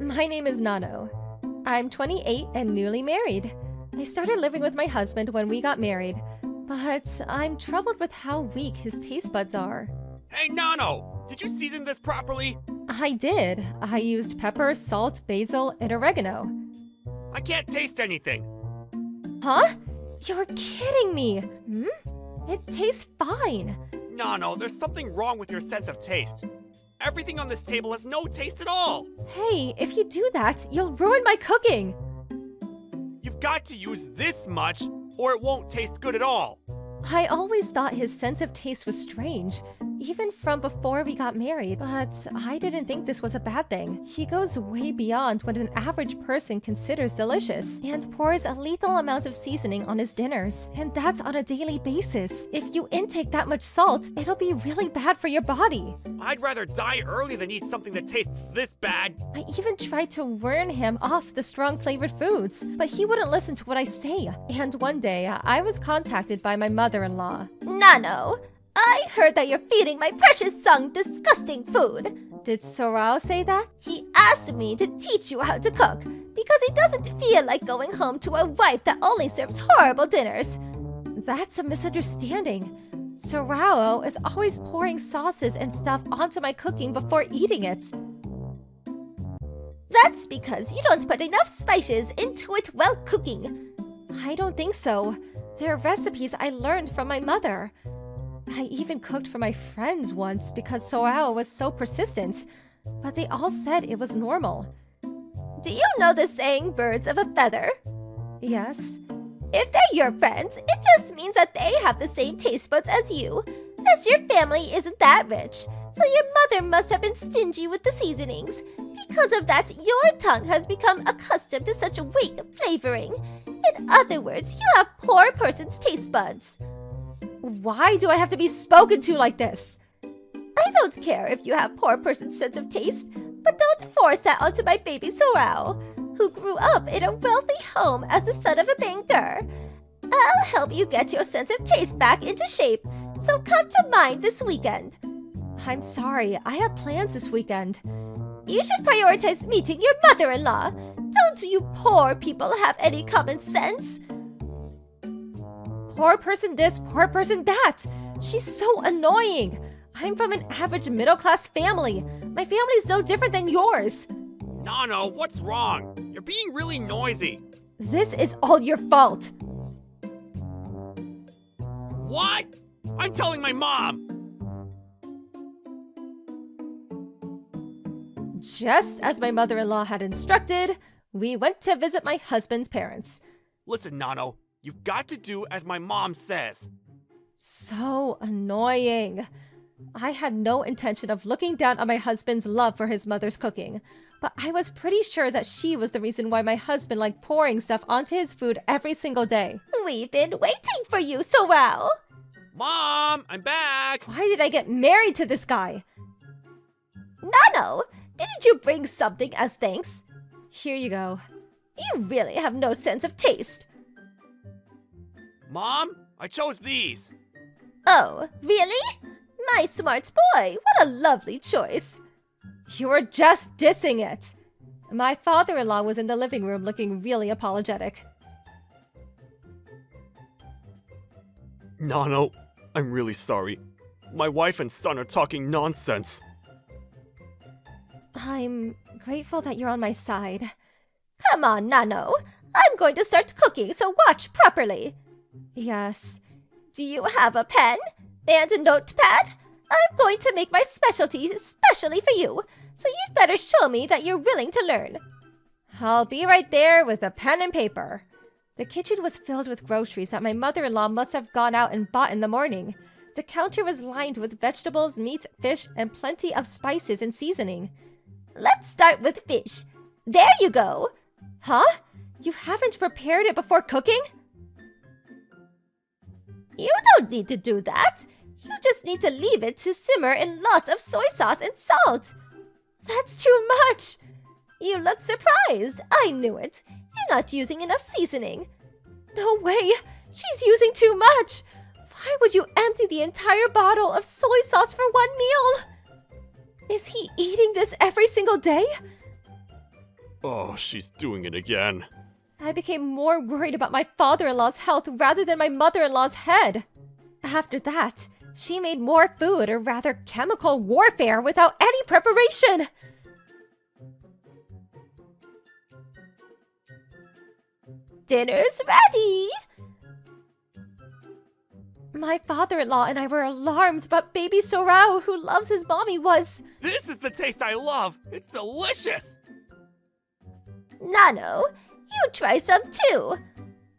My name is Nano. I'm 28 and newly married. I started living with my husband when we got married, but I'm troubled with how weak his taste buds are. Hey, Nano! Did you season this properly? I did. I used pepper, salt, basil, and oregano. I can't taste anything. Huh? You're kidding me! It tastes fine. Nano, there's something wrong with your sense of taste. Everything on this table has no taste at all. Hey, if you do that, you'll ruin my cooking. You've got to use this much, or it won't taste good at all. I always thought his sense of taste was strange, even from before we got married, but I didn't think this was a bad thing. He goes way beyond what an average person considers delicious, and pours a lethal amount of seasoning on his dinners, and that's on a daily basis. If you intake that much salt, it'll be really bad for your body. I'd rather die early than eat something that tastes this bad. I even tried to warn him off the strong flavored foods, but he wouldn't listen to what I say. And one day, I was contacted by my mother-in-law. Nano, I heard that you're feeding my precious son disgusting food. Did Sorao say that? He asked me to teach you how to cook because he doesn't feel like going home to a wife that only serves horrible dinners. That's a misunderstanding. Sorao is always pouring sauces and stuff onto my cooking before eating it. That's because you don't put enough spices into it while cooking. I don't think so. They're recipes I learned from my mother. I even cooked for my friends once because Sorao was so persistent, but they all said it was normal. Do you know the saying, birds of a feather? Yes. If they're your friends, it just means that they have the same taste buds as you. As your family isn't that rich, so your mother must have been stingy with the seasonings. Because of that, your tongue has become accustomed to such weak flavoring. In other words, you have poor person's taste buds. Why do I have to be spoken to like this? I don't care if you have poor person's sense of taste, but don't force that onto my baby Sorao, who grew up in a wealthy home as the son of a banker. I'll help you get your sense of taste back into shape, so come to mine this weekend. I'm sorry, I have plans this weekend. You should prioritize meeting your mother-in-law. Don't you poor people have any common sense? Poor person this, poor person that. She's so annoying. I'm from an average middle-class family. My family's no different than yours. Nano, what's wrong? You're being really noisy. This is all your fault. What? I'm telling my mom. Just as my mother-in-law had instructed, we went to visit my husband's parents. Listen, Nano, you've got to do as my mom says. So annoying. I had no intention of looking down on my husband's love for his mother's cooking, but I was pretty sure that she was the reason why my husband liked pouring stuff onto his food every single day. We've been waiting for you, Sorao. Mom, I'm back. Why did I get married to this guy? Nano, didn't you bring something as thanks? Here you go. You really have no sense of taste. Mom, I chose these. Oh, really? My smart boy, what a lovely choice. You were just dissing it. My father-in-law was in the living room looking really apologetic. Nano, I'm really sorry. My wife and son are talking nonsense. I'm grateful that you're on my side. Come on, Nano. I'm going to start cooking, so watch properly. Yes. Do you have a pen and a notepad? I'm going to make my specialties especially for you, so you'd better show me that you're willing to learn. I'll be right there with a pen and paper. The kitchen was filled with groceries that my mother-in-law must have gone out and bought in the morning. The counter was lined with vegetables, meat, fish, and plenty of spices and seasoning. Let's start with fish. There you go. Huh? You haven't prepared it before cooking? You don't need to do that. You just need to leave it to simmer in lots of soy sauce and salt. That's too much. You look surprised. I knew it. You're not using enough seasoning. No way. She's using too much. Why would you empty the entire bottle of soy sauce for one meal? Is he eating this every single day? Oh, she's doing it again. I became more worried about my father-in-law's health rather than my mother-in-law's head. After that, she made more food, or rather chemical warfare, without any preparation. Dinner's ready! My father-in-law and I were alarmed, but baby Sorao, who loves his mommy, was... This is the taste I love! It's delicious! Nano, you try some too.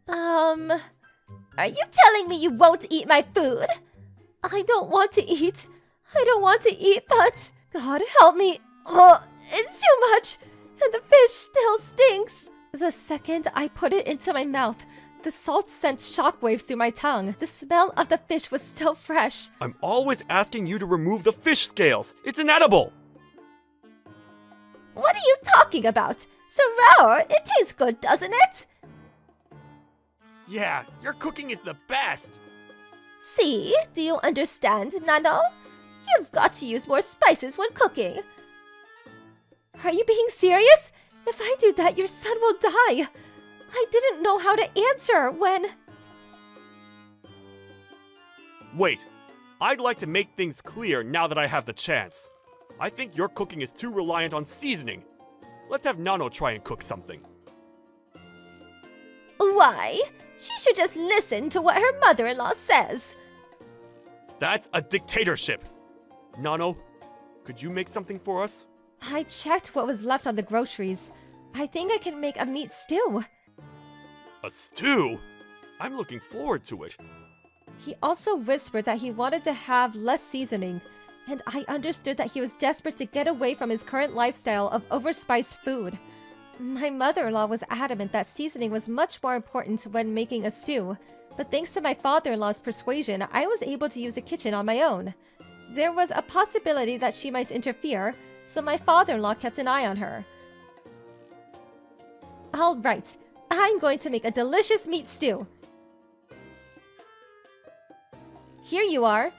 Are you telling me you won't eat my food? I don't want to eat. I don't want to eat, but... God help me. Oh, it's too much. And the fish still stinks. The second I put it into my mouth, the salt sent shockwaves through my tongue. The smell of the fish was still fresh. I'm always asking you to remove the fish scales. It's inedible! What are you talking about? Sorao, it tastes good, doesn't it? Yeah, your cooking is the best! See? Do you understand, Nano? You've got to use more spices when cooking. Are you being serious? If I do that, your son will die. I didn't know how to answer when... Wait, I'd like to make things clear now that I have the chance. I think your cooking is too reliant on seasoning. Let's have Nano try and cook something. Why? She should just listen to what her mother-in-law says. That's a dictatorship! Nano, could you make something for us? I checked what was left on the groceries. I think I can make a meat stew. A stew? I'm looking forward to it. He also whispered that he wanted to have less seasoning, and I understood that he was desperate to get away from his current lifestyle of overspiced food. My mother-in-law was adamant that seasoning was much more important when making a stew, but thanks to my father-in-law's persuasion, I was able to use the kitchen on my own. There was a possibility that she might interfere, so my father-in-law kept an eye on her. All right, I'm going to make a delicious meat stew. Here you are.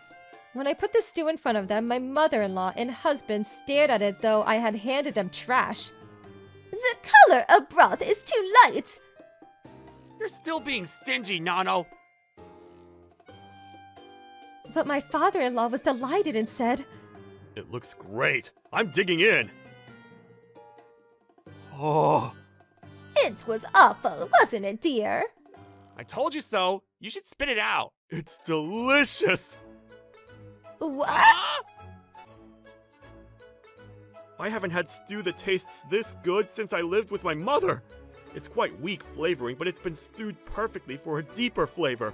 When I put the stew in front of them, my mother-in-law and husband stared at it though I had handed them trash. The color of broth is too light. You're still being stingy, Nano. But my father-in-law was delighted and said, It looks great. I'm digging in. Oh, It was awful, wasn't it, dear? I told you so. You should spit it out. It's delicious. What? Ah! I haven't had stew that tastes this good since I lived with my mother. It's quite weak flavoring, but it's been stewed perfectly for a deeper flavor.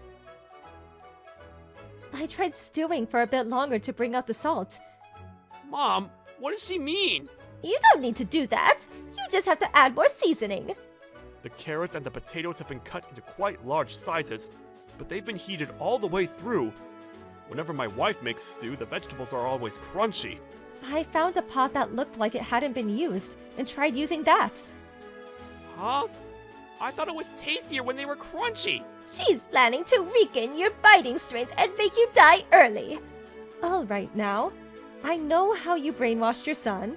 I tried stewing for a bit longer to bring out the salt. Mom, what does she mean? You don't need to do that. You just have to add more seasoning. The carrots and the potatoes have been cut into quite large sizes, but they've been heated all the way through. Whenever my wife makes stew, the vegetables are always crunchy. I found a pot that looked like it hadn't been used and tried using that. Huh? I thought it was tastier when they were crunchy. She's planning to weaken your biting strength and make you die early. All right now, I know how you brainwashed your son.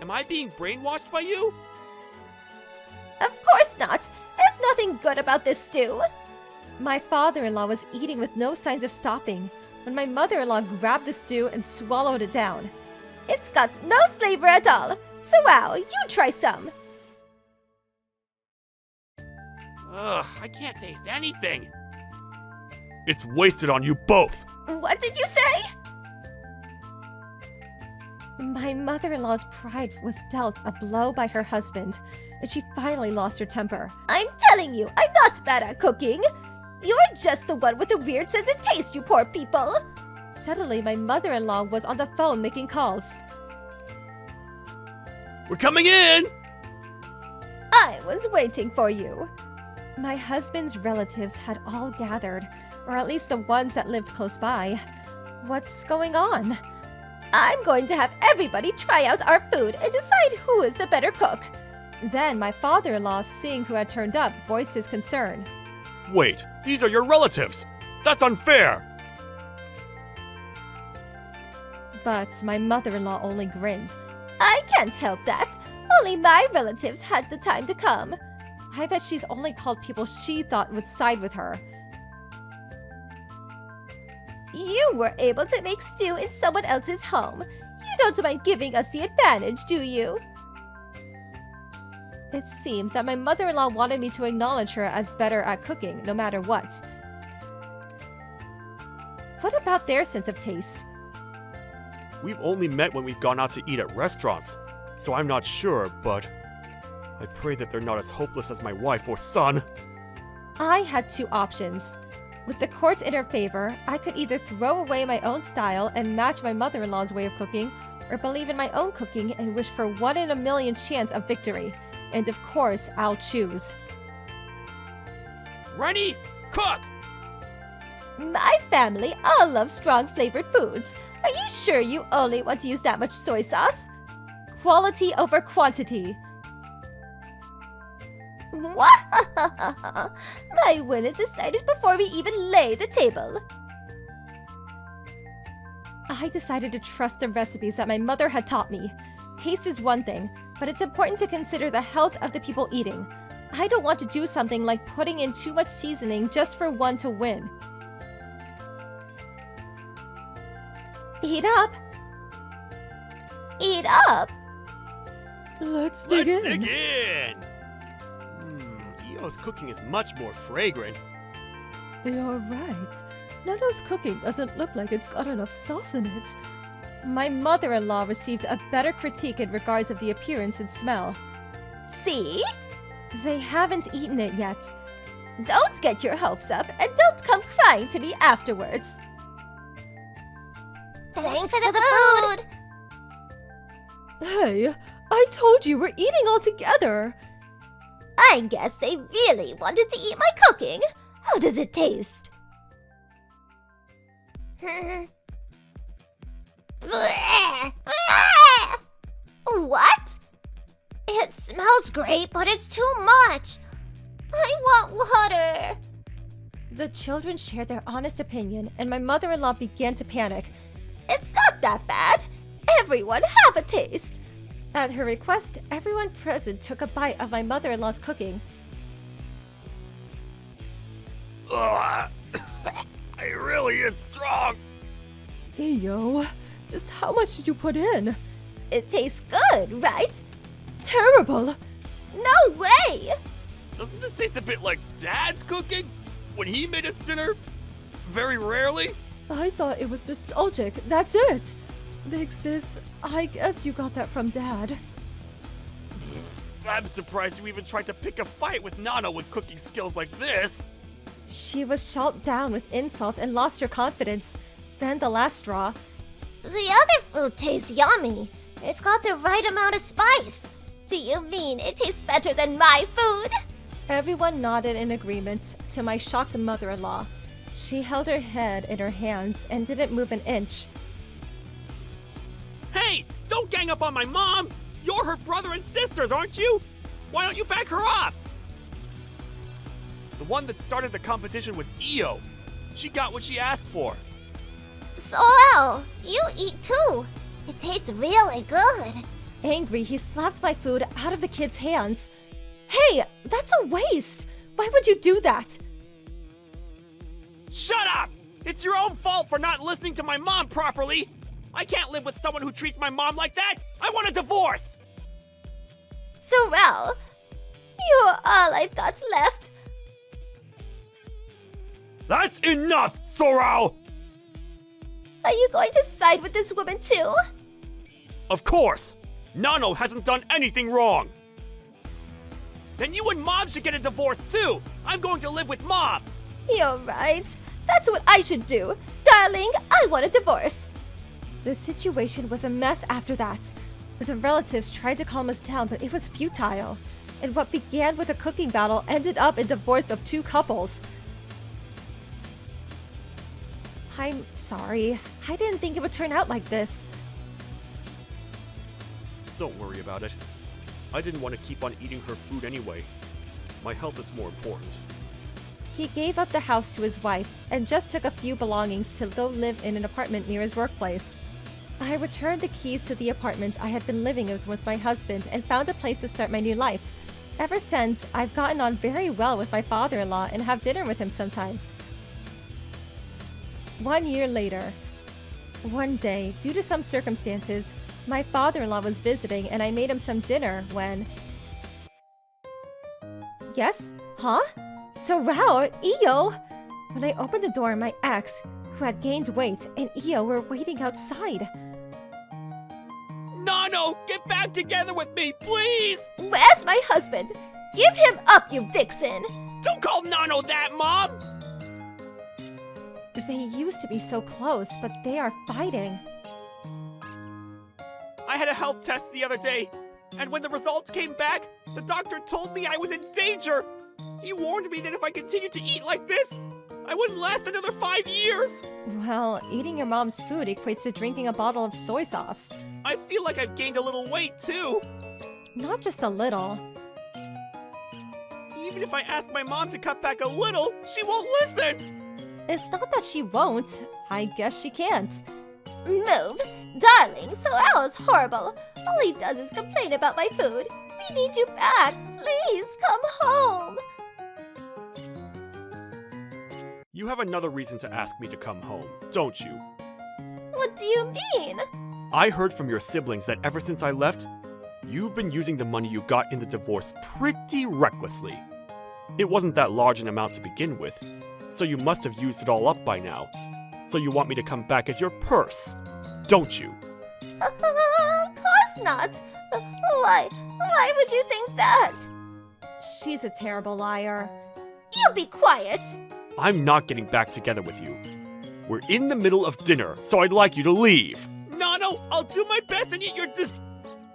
Am I being brainwashed by you? Of course not. There's nothing good about this stew. My father-in-law was eating with no signs of stopping when my mother-in-law grabbed the stew and swallowed it down. It's got no flavor at all. So wow, you try some. Ugh, I can't taste anything. It's wasted on you both. What did you say? My mother-in-law's pride was dealt a blow by her husband, and she finally lost her temper. I'm telling you, I'm not bad at cooking. You're just the one with a weird sense of taste, you poor people. Suddenly, my mother-in-law was on the phone making calls. We're coming in! I was waiting for you. My husband's relatives had all gathered, or at least the ones that lived close by. What's going on? I'm going to have everybody try out our food and decide who is the better cook. Then my father-in-law, seeing who had turned up, voiced his concern. Wait, these are your relatives! That's unfair! But my mother-in-law only grinned. I can't help that. Only my relatives had the time to come. I bet she's only called people she thought would side with her. You were able to make stew in someone else's home. You don't mind giving us the advantage, do you? It seems that my mother-in-law wanted me to acknowledge her as better at cooking, no matter what. What about their sense of taste? We've only met when we've gone out to eat at restaurants, so I'm not sure, but I pray that they're not as hopeless as my wife or son. I had two options. With the court in her favor, I could either throw away my own style and match my mother-in-law's way of cooking, or believe in my own cooking and wish for 1 in a million chance of victory. And of course, I'll choose. Rennie, cook! My family all love strong flavored foods. Are you sure you only want to use that much soy sauce? Quality over quantity. My win is decided before we even lay the table. I decided to trust the recipes that my mother had taught me. Taste is one thing, but it's important to consider the health of the people eating. I don't want to do something like putting in too much seasoning just for one to win. Eat up. Eat up. Let's dig in. Dig in! Io's cooking is much more fragrant. You're right. Nano's cooking doesn't look like it's got enough sauce in it. My mother-in-law received a better critique in regards of the appearance and smell. See? They haven't eaten it yet. Don't get your hopes up and don't come crying to me afterwards. Thanks for the food! Hey, I told you we're eating all together. I guess they really wanted to eat my cooking. How does it taste? What? It smells great, but it's too much. I want water. The children shared their honest opinion, and my mother-in-law began to panic. It's not that bad. Everyone have a taste. At her request, everyone present took a bite of my mother-in-law's cooking. It really is strong. Yo, just how much did you put in? It tastes good, right? Terrible! No way! Doesn't this taste a bit like Dad's cooking? When he made us dinner? Very rarely? I thought it was nostalgic, that's it! Big sis, I guess you got that from Dad. I'm surprised you even tried to pick a fight with Nano with cooking skills like this. She was shot down with insults and lost her confidence. Then the last straw. The other food tastes yummy. It's got the right amount of spice. Do you mean it tastes better than my food? Everyone nodded in agreement, to my shocked mother-in-law. She held her head in her hands and didn't move an inch. Hey, don't gang up on my mom! You're her brother and sisters, aren't you? Why don't you back her up? The one that started the competition was Io. She got what she asked for. Sorel, you eat too. It tastes really good. Angry, he slapped my food out of the kid's hands. Hey, that's a waste! Why would you do that? Shut up! It's your own fault for not listening to my mom properly! I can't live with someone who treats my mom like that! I want a divorce! Sorel, you're all I've got left. That's enough, Sorrel! Are you going to side with this woman too? Of course! Nano hasn't done anything wrong! Then you and Mom should get a divorce too! I'm going to live with Mom! You're right. That's what I should do. Darling, I want a divorce. The situation was a mess after that. The relatives tried to calm us down, but it was futile. And what began with a cooking battle ended up in divorce of two couples. I'm sorry. I didn't think it would turn out like this. Don't worry about it. I didn't want to keep on eating her food anyway. My health is more important. He gave up the house to his wife and just took a few belongings to go live in an apartment near his workplace. I returned the keys to the apartment I had been living in with my husband and found a place to start my new life. Ever since, I've gotten on very well with my father-in-law and have dinner with him sometimes. 1 year later. One day, due to some circumstances, my father-in-law was visiting and I made him some dinner when... Yes? Huh? So Rao, Iyo! When I opened the door, my ex, who had gained weight, and Iyo were waiting outside. Nano, get back together with me, please! Where's my husband? Give him up, you vixen! Don't call Nano that, Mom! They used to be so close, but they are fighting. I had a health test the other day, and when the results came back, the doctor told me I was in danger. He warned me that if I continued to eat like this, I wouldn't last another 5 years. Well, eating your mom's food equates to drinking a bottle of soy sauce. I feel like I've gained a little weight, too. Not just a little. Even if I ask my mom to cut back a little, she won't listen. It's not that she won't. I guess she can't. Move! Darling, so Al's horrible. All he does is complain about my food. We need you back. Please come home. You have another reason to ask me to come home, don't you? What do you mean? I heard from your siblings that ever since I left, you've been using the money you got in the divorce pretty recklessly. It wasn't that large an amount to begin with, so you must have used it all up by now. So you want me to come back as your purse, don't you? Of course not. Why would you think that? She's a terrible liar. You be quiet. I'm not getting back together with you. We're in the middle of dinner, so I'd like you to leave. No, I'll do my best and eat your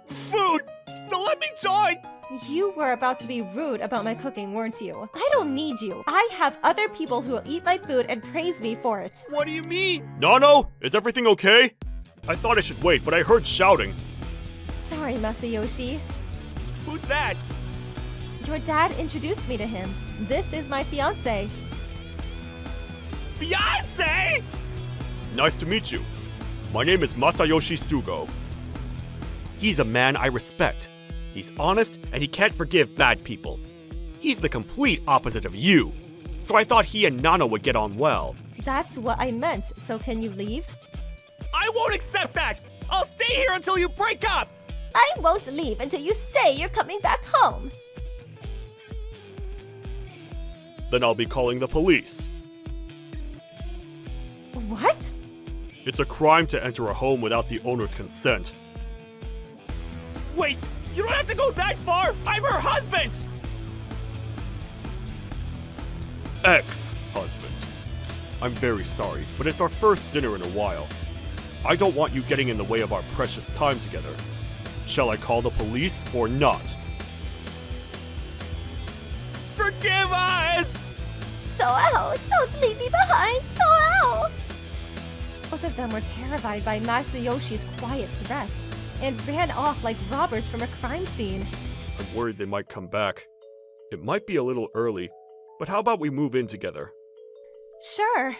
food, so let me join! You were about to be rude about my cooking, weren't you? I don't need you. I have other people who will eat my food and praise me for it. What do you mean? Nano, is everything okay? I thought I should wait, but I heard shouting. Sorry, Masayoshi. Who's that? Your dad introduced me to him. This is my fiancé. Fiancé? Nice to meet you. My name is Masayoshi Sugo. He's a man I respect. He's honest, and he can't forgive bad people. He's the complete opposite of you. So I thought he and Nano would get on well. That's what I meant, so can you leave? I won't accept that! I'll stay here until you break up! I won't leave until you say you're coming back home. Then I'll be calling the police. What? It's a crime to enter a home without the owner's consent. Wait, you don't have to go that far! I'm her husband! Ex-husband. I'm very sorry, but it's our first dinner in a while. I don't want you getting in the way of our precious time together. Shall I call the police or not? Forgive us! Soao, don't leave me behind, Soao! Both of them were terrified by Masayoshi's quiet threats and ran off like robbers from a crime scene. I'm worried they might come back. It might be a little early, but how about we move in together? Sure.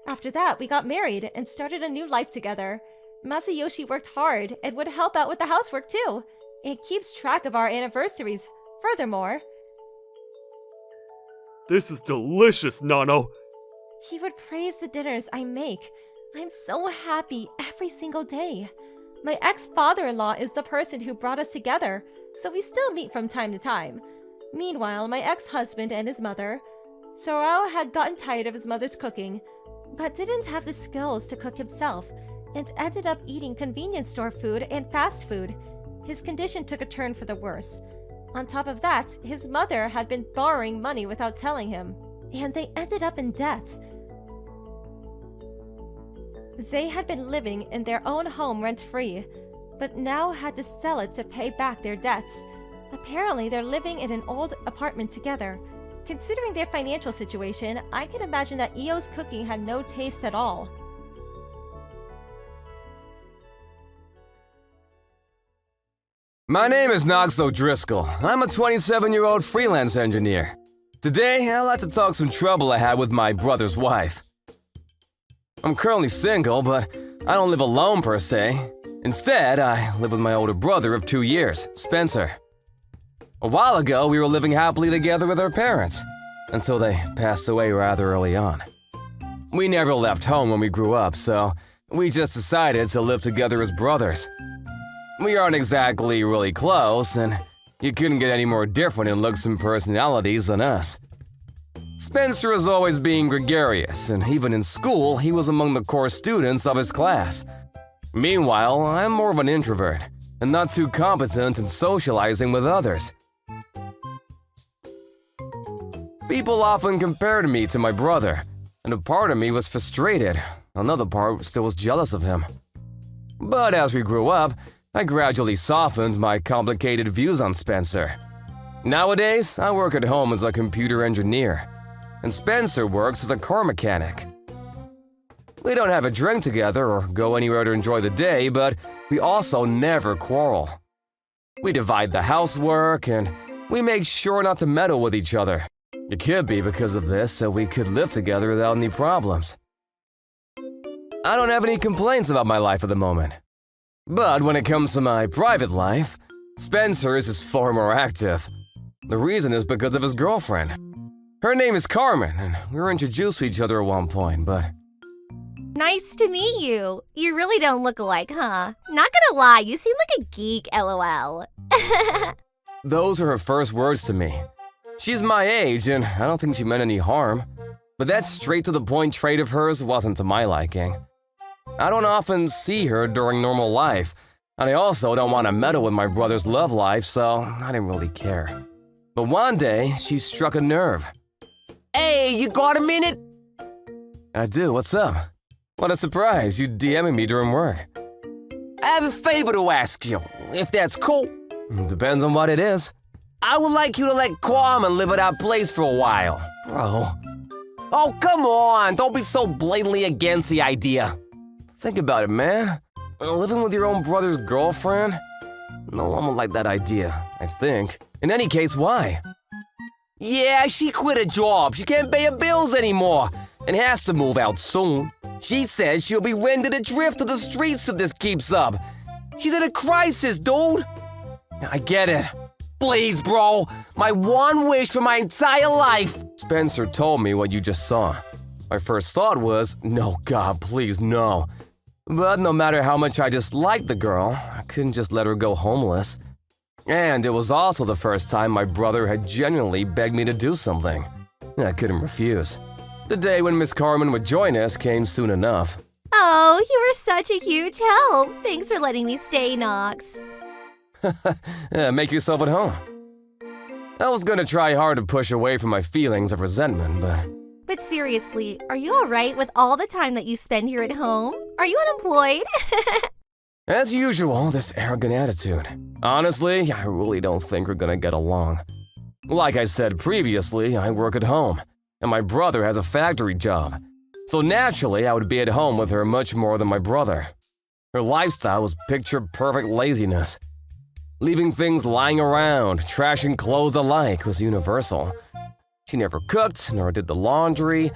After that, we got married and started a new life together. Masayoshi worked hard and would help out with the housework too. It keeps track of our anniversaries. Furthermore, This is delicious, Nano! he would praise the dinners I make. I'm so happy every single day. My ex-father-in-law is the person who brought us together, so we still meet from time to time. Meanwhile, my ex-husband and his mother, Sorao had gotten tired of his mother's cooking, but didn't have the skills to cook himself, and ended up eating convenience store food and fast food. His condition took a turn for the worse. On top of that, his mother had been borrowing money without telling him, and they ended up in debt. They had been living in their own home rent-free, but now had to sell it to pay back their debts. Apparently, they're living in an old apartment together. Considering their financial situation, I can imagine that Io's cooking had no taste at all. My name is Knox O'Driscoll. I'm a 27-year-old freelance engineer. Today, I'd like to talk some trouble I had with my brother's wife. I'm currently single, but I don't live alone per se. Instead, I live with my older brother of 2 years, Spencer. A while ago, we were living happily together with our parents, until they passed away rather early on. We never left home when we grew up, so we just decided to live together as brothers. We aren't exactly really close, and you couldn't get any more different in looks and personalities than us. Spencer was always being gregarious, and even in school, he was among the core students of his class. Meanwhile, I'm more of an introvert, and not too competent in socializing with others. People often compared me to my brother, and a part of me was frustrated. Another part still was jealous of him. But as we grew up, I gradually softened my complicated views on Spencer. Nowadays, I work at home as a computer engineer, and Spencer works as a car mechanic. We don't have a drink together or go anywhere to enjoy the day, but we also never quarrel. We divide the housework, and we make sure not to meddle with each other. It could be because of this that we could live together without any problems. I don't have any complaints about my life at the moment. But when it comes to my private life, Spencer is far more active. The reason is because of his girlfriend. Her name is Carmen, and we were introduced to each other at one point, but... Nice to meet you. You really don't look alike, huh? Not gonna lie, you seem like a geek, lol. Those are her first words to me. She's my age, and I don't think she meant any harm. But that straight-to-the-point trait of hers wasn't to my liking. I don't often see her during normal life, and I also don't want to meddle with my brother's love life, so I didn't really care. But one day, she struck a nerve. Hey, you got a minute? I do, what's up? What a surprise, you DMing me during work. I have a favor to ask you, if that's cool. Depends on what it is. I would like you to let Carmen live at our place for a while. Bro. Oh, come on, don't be so blatantly against the idea. Think about it, man. Living with your own brother's girlfriend? No one would like that idea, I think. In any case, why? Yeah, she quit a job. She can't pay her bills anymore and has to move out soon. She says she'll be rendered adrift to the streets if this keeps up. She's in a crisis, dude. I get it. Please, bro. My one wish for my entire life. Spencer told me what you just saw. My first thought was, no, God, please, no. But no matter how much I disliked the girl, I couldn't just let her go homeless. And it was also the first time my brother had genuinely begged me to do something. I couldn't refuse. The day when Miss Carmen would join us came soon enough. Oh, you were such a huge help. Thanks for letting me stay, Knox. Make yourself at home. I was gonna try hard to push away from my feelings of resentment, but... But seriously, are you alright with all the time that you spend here at home? Are you unemployed? As usual, this arrogant attitude. Honestly, I really don't think we're gonna get along. Like I said previously, I work at home, and my brother has a factory job. So naturally, I would be at home with her much more than my brother. Her lifestyle was picture-perfect laziness. Leaving things lying around, trash and clothes alike was universal. She never cooked, nor did the laundry,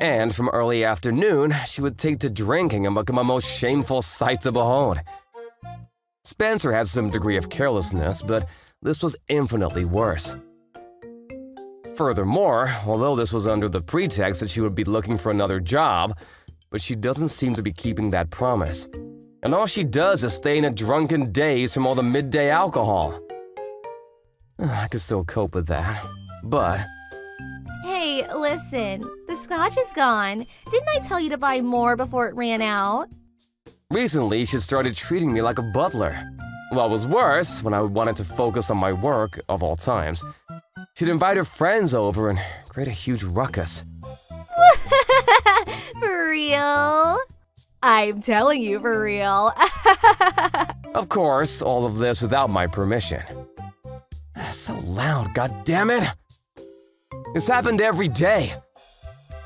and from early afternoon, she would take to drinking and become a most shameful sight to behold. Spencer had some degree of carelessness, but this was infinitely worse. Furthermore, although this was under the pretext that she would be looking for another job, but she doesn't seem to be keeping that promise. And all she does is stay in a drunken daze from all the midday alcohol. I could still cope with that, but... Hey, listen, the scotch is gone. Didn't I tell you to buy more before it ran out? Recently, she started treating me like a butler. What was worse, when I wanted to focus on my work, of all times, she'd invite her friends over and create a huge ruckus. For real? I'm telling you for real. Of course, all of this without my permission. So loud, goddammit! This happened every day.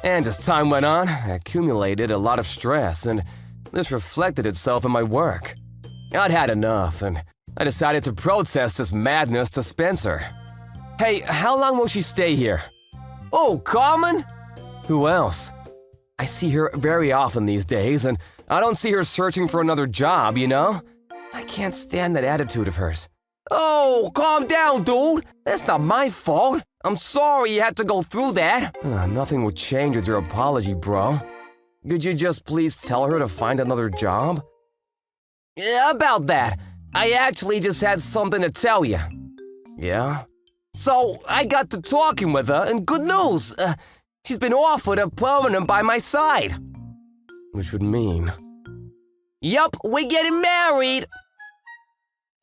And as time went on, I accumulated a lot of stress, and this reflected itself in my work. I'd had enough, and I decided to protest this madness to Spencer. Hey, how long will she stay here? Oh, Carmen? Who else? I see her very often these days, and I don't see her searching for another job, you know? I can't stand that attitude of hers. Oh, calm down, dude. That's not my fault. I'm sorry you had to go through that. Nothing will change with your apology, bro. Could you just please tell her to find another job? Yeah, about that. I actually just had something to tell you. Yeah? So, I got to talking with her, and good news! She's been offered a permanent by my side. Which would mean... Yup, we're getting married!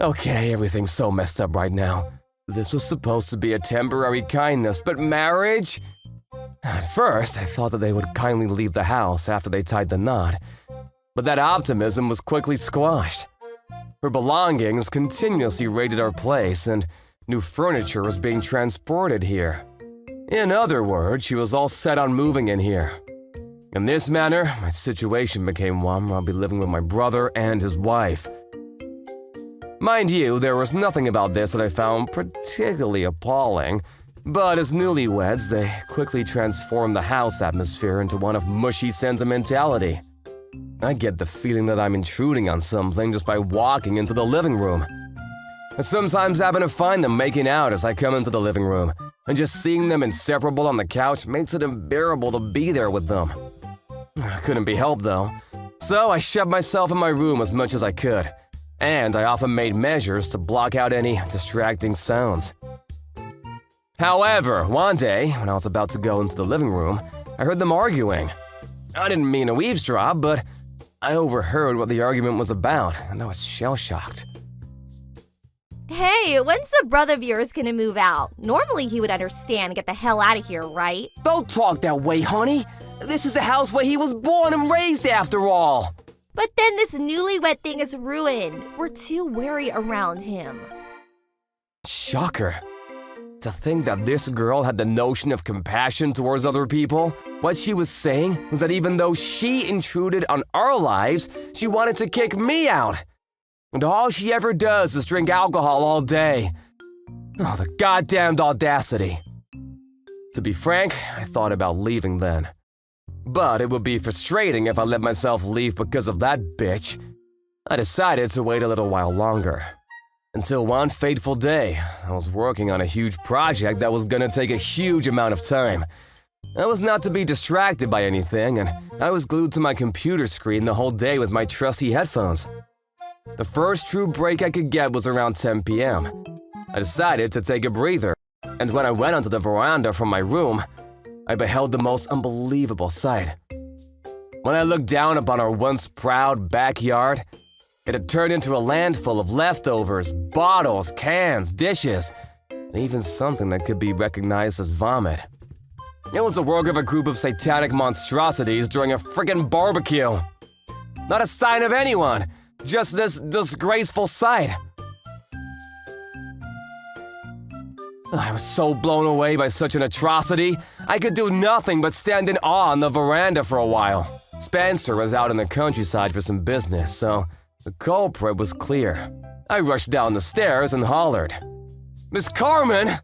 Okay, everything's so messed up right now. This was supposed to be a temporary kindness, but marriage? At first, I thought that they would kindly leave the house after they tied the knot. But that optimism was quickly squashed. Her belongings continuously raided our place, and new furniture was being transported here. In other words, she was all set on moving in here. In this manner, my situation became one where I'll be living with my brother and his wife. Mind you, there was nothing about this that I found particularly appalling, but as newlyweds, they quickly transformed the house atmosphere into one of mushy sentimentality. I get the feeling that I'm intruding on something just by walking into the living room. I sometimes happen to find them making out as I come into the living room, and just seeing them inseparable on the couch makes it unbearable to be there with them. Couldn't be helped though, so I shoved myself in my room as much as I could, and I often made measures to block out any distracting sounds. However, one day, when I was about to go into the living room, I heard them arguing. I didn't mean to eavesdrop, but I overheard what the argument was about, and I was shell-shocked. Hey, when's the brother of yours gonna move out? Normally he would understand and get the hell out of here, right? Don't talk that way, honey. This is the house where he was born and raised after all. But then this newlywed thing is ruined. We're too wary around him. Shocker. To think that this girl had the notion of compassion towards other people. What she was saying was that even though she intruded on our lives, she wanted to kick me out. And all she ever does is drink alcohol all day. Oh, the goddamned audacity. To be frank, I thought about leaving then. But it would be frustrating if I let myself leave because of that bitch. I decided to wait a little while longer. Until one fateful day, I was working on a huge project that was gonna take a huge amount of time. I was not to be distracted by anything, and I was glued to my computer screen the whole day with my trusty headphones. The first true break I could get was around 10 p.m. I decided to take a breather, and when I went onto the veranda from my room, I beheld the most unbelievable sight. When I looked down upon our once proud backyard, it had turned into a landfill of leftovers, bottles, cans, dishes, and even something that could be recognized as vomit. It was the work of a group of satanic monstrosities during a frickin' barbecue. Not a sign of anyone, just this disgraceful sight. I was so blown away by such an atrocity, I could do nothing but stand in awe on the veranda for a while. Spencer was out in the countryside for some business, so the culprit was clear. I rushed down the stairs and hollered, "Miss Carmen,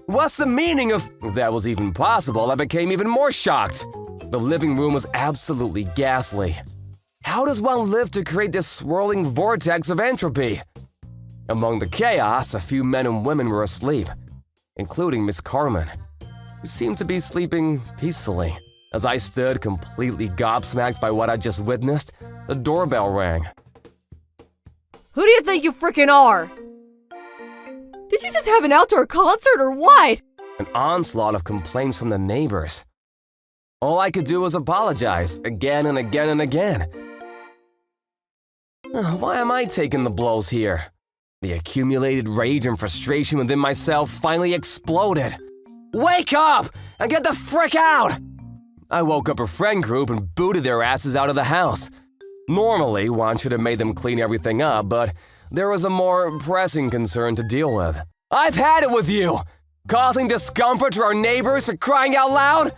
what's the meaning of—" If that was even possible, I became even more shocked. The living room was absolutely ghastly. How does one live to create this swirling vortex of entropy? Among the chaos, a few men and women were asleep, including Miss Carmen, who seemed to be sleeping peacefully. As I stood completely gobsmacked by what I just witnessed, the doorbell rang. Who do you think you freaking are? Did you just have an outdoor concert or what? An onslaught of complaints from the neighbors. All I could do was apologize again and again and again. Why am I taking the blows here? The accumulated rage and frustration within myself finally exploded. Wake up and get the frick out! I woke up a friend group and booted their asses out of the house. Normally, one should have made them clean everything up, but there was a more pressing concern to deal with. I've had it with you! Causing discomfort to our neighbors for crying out loud!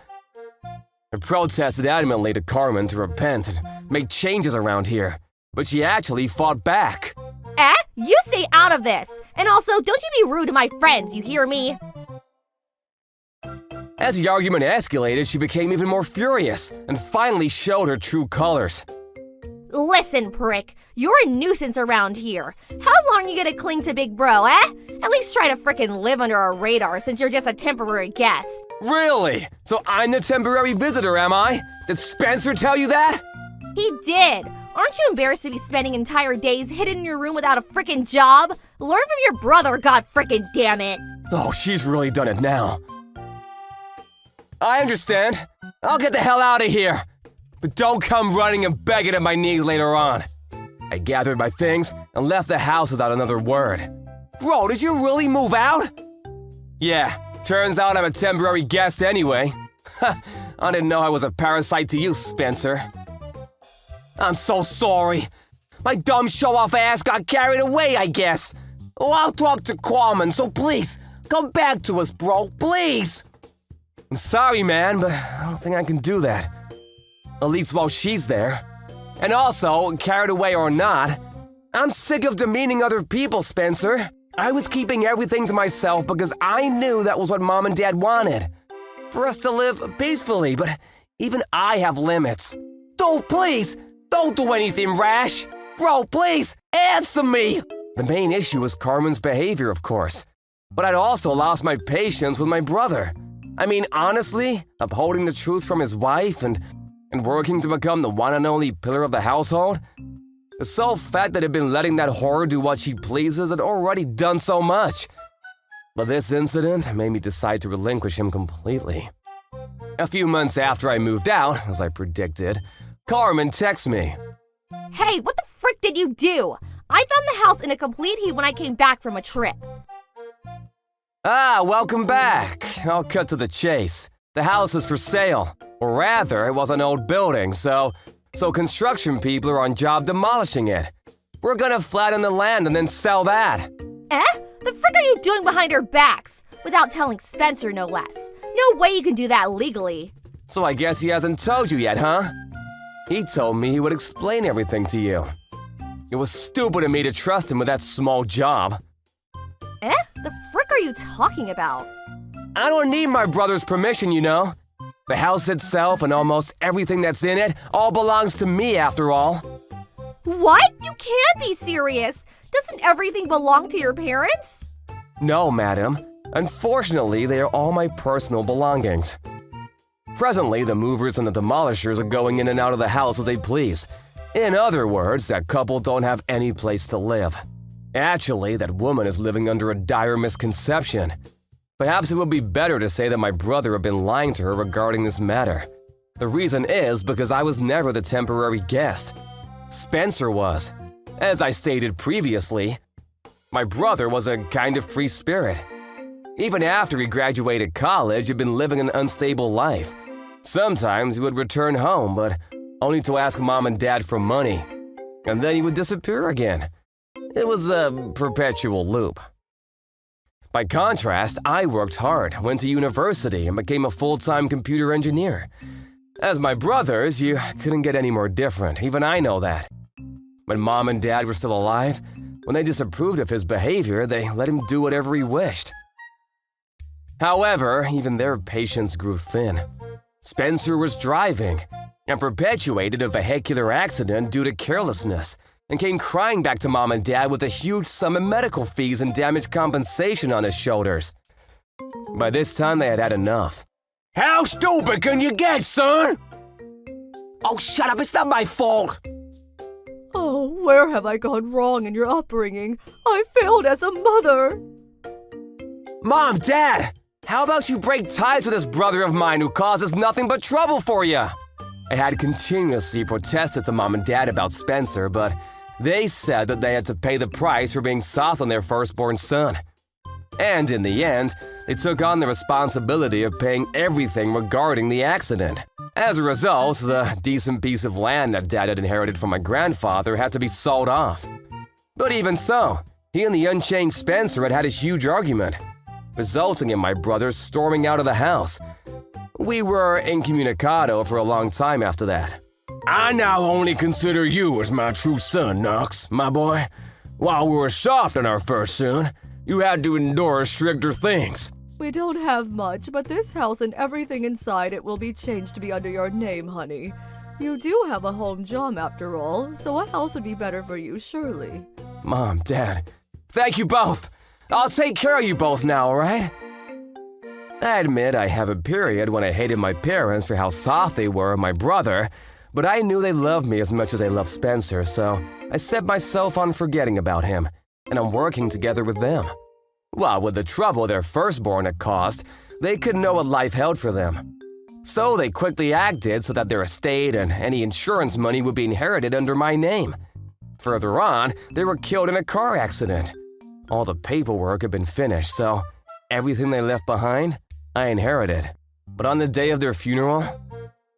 I protested adamantly to Carmen to repent and make changes around here, but she actually fought back. You stay out of this! And also, don't you be rude to my friends, you hear me? As the argument escalated, she became even more furious and finally showed her true colors. Listen, prick, you're a nuisance around here. How long are you gonna cling to Big Bro, eh? At least try to frickin' live under our radar since you're just a temporary guest. Really? So I'm the temporary visitor, am I? Did Spencer tell you that? He did. Aren't you embarrassed to be spending entire days hidden in your room without a frickin' job? Learn from your brother, god frickin' damn it. Oh, she's really done it now. I understand. I'll get the hell out of here. But don't come running and begging at my knees later on. I gathered my things and left the house without another word. Bro, did you really move out? Yeah, turns out I'm a temporary guest anyway. I didn't know I was a parasite to you, Spencer. I'm so sorry. My dumb show-off ass got carried away, I guess. Oh, I'll talk to Kwame, so please, come back to us, bro, please. I'm sorry, man, but I don't think I can do that. At least while she's there. And also, carried away or not, I'm sick of demeaning other people, Spencer. I was keeping everything to myself because I knew that was what Mom and Dad wanted. For us to live peacefully, but even I have limits. Please, don't do anything rash. Bro, please, answer me. The main issue was Carmen's behavior, of course. But I'd also lost my patience with my brother. I mean, honestly, upholding the truth from his wife and working to become the one and only pillar of the household? The sole fact that he'd been letting that whore do what she pleases had already done so much. But this incident made me decide to relinquish him completely. A few months after I moved out, as I predicted, Carmen texts me. Hey, what the frick did you do? I found the house in a complete heat when I came back from a trip. Ah, welcome back. I'll cut to the chase. The house is for sale. Or rather, it was an old building, so construction people are on job demolishing it. We're gonna flatten the land and then sell that. Eh? The frick are you doing behind our backs? Without telling Spencer, no less. No way you can do that legally. So I guess he hasn't told you yet, huh? He told me he would explain everything to you. It was stupid of me to trust him with that small job. Eh? The frick are you talking about? I don't need my brother's permission, you know. The house itself and almost everything that's in it all belongs to me after all. What? You can't be serious. Doesn't everything belong to your parents? No, madam. Unfortunately, they are all my personal belongings. Presently, the movers and the demolishers are going in and out of the house as they please. In other words, that couple don't have any place to live. Actually, that woman is living under a dire misconception. Perhaps it would be better to say that my brother had been lying to her regarding this matter. The reason is because I was never the temporary guest. Spencer was. As I stated previously, my brother was a kind of free spirit. Even after he graduated college, he'd been living an unstable life. Sometimes he would return home, but only to ask Mom and Dad for money. And then he would disappear again. It was a perpetual loop. By contrast, I worked hard, went to university, and became a full-time computer engineer. As my brothers, you couldn't get any more different, even I know that. When Mom and Dad were still alive, when they disapproved of his behavior, they let him do whatever he wished. However, even their patience grew thin. Spencer was driving and perpetuated a vehicular accident due to carelessness and came crying back to Mom and Dad with a huge sum in medical fees and damage compensation on his shoulders. By this time, they had had enough. How stupid can you get, son? Oh, shut up, it's not my fault. Oh, where have I gone wrong in your upbringing? I failed as a mother. Mom, Dad, how about you break ties with this brother of mine who causes nothing but trouble for you? I had continuously protested to Mom and Dad about Spencer, but they said that they had to pay the price for being soft on their firstborn son. And in the end, they took on the responsibility of paying everything regarding the accident. As a result, the decent piece of land that Dad had inherited from my grandfather had to be sold off. But even so, he and the unchanged Spencer had had a huge argument, resulting in my brother storming out of the house. We were incommunicado for a long time after that. I now only consider you as my true son, Knox, my boy. While we were soft on our first son, you had to endure stricter things. We don't have much, but this house and everything inside it will be changed to be under your name, honey. You do have a home job after all, so a house would be better for you, surely. Mom, Dad, thank you both. I'll take care of you both now, alright? I admit I have a period when I hated my parents for how soft they were on my brother, but I knew they loved me as much as they loved Spencer, so I set myself on forgetting about him, and I'm working together with them. Well, with the trouble their firstborn had caused, they couldn't know what life held for them. So they quickly acted so that their estate and any insurance money would be inherited under my name. Further on, they were killed in a car accident. All the paperwork had been finished, so everything they left behind, I inherited. But on the day of their funeral,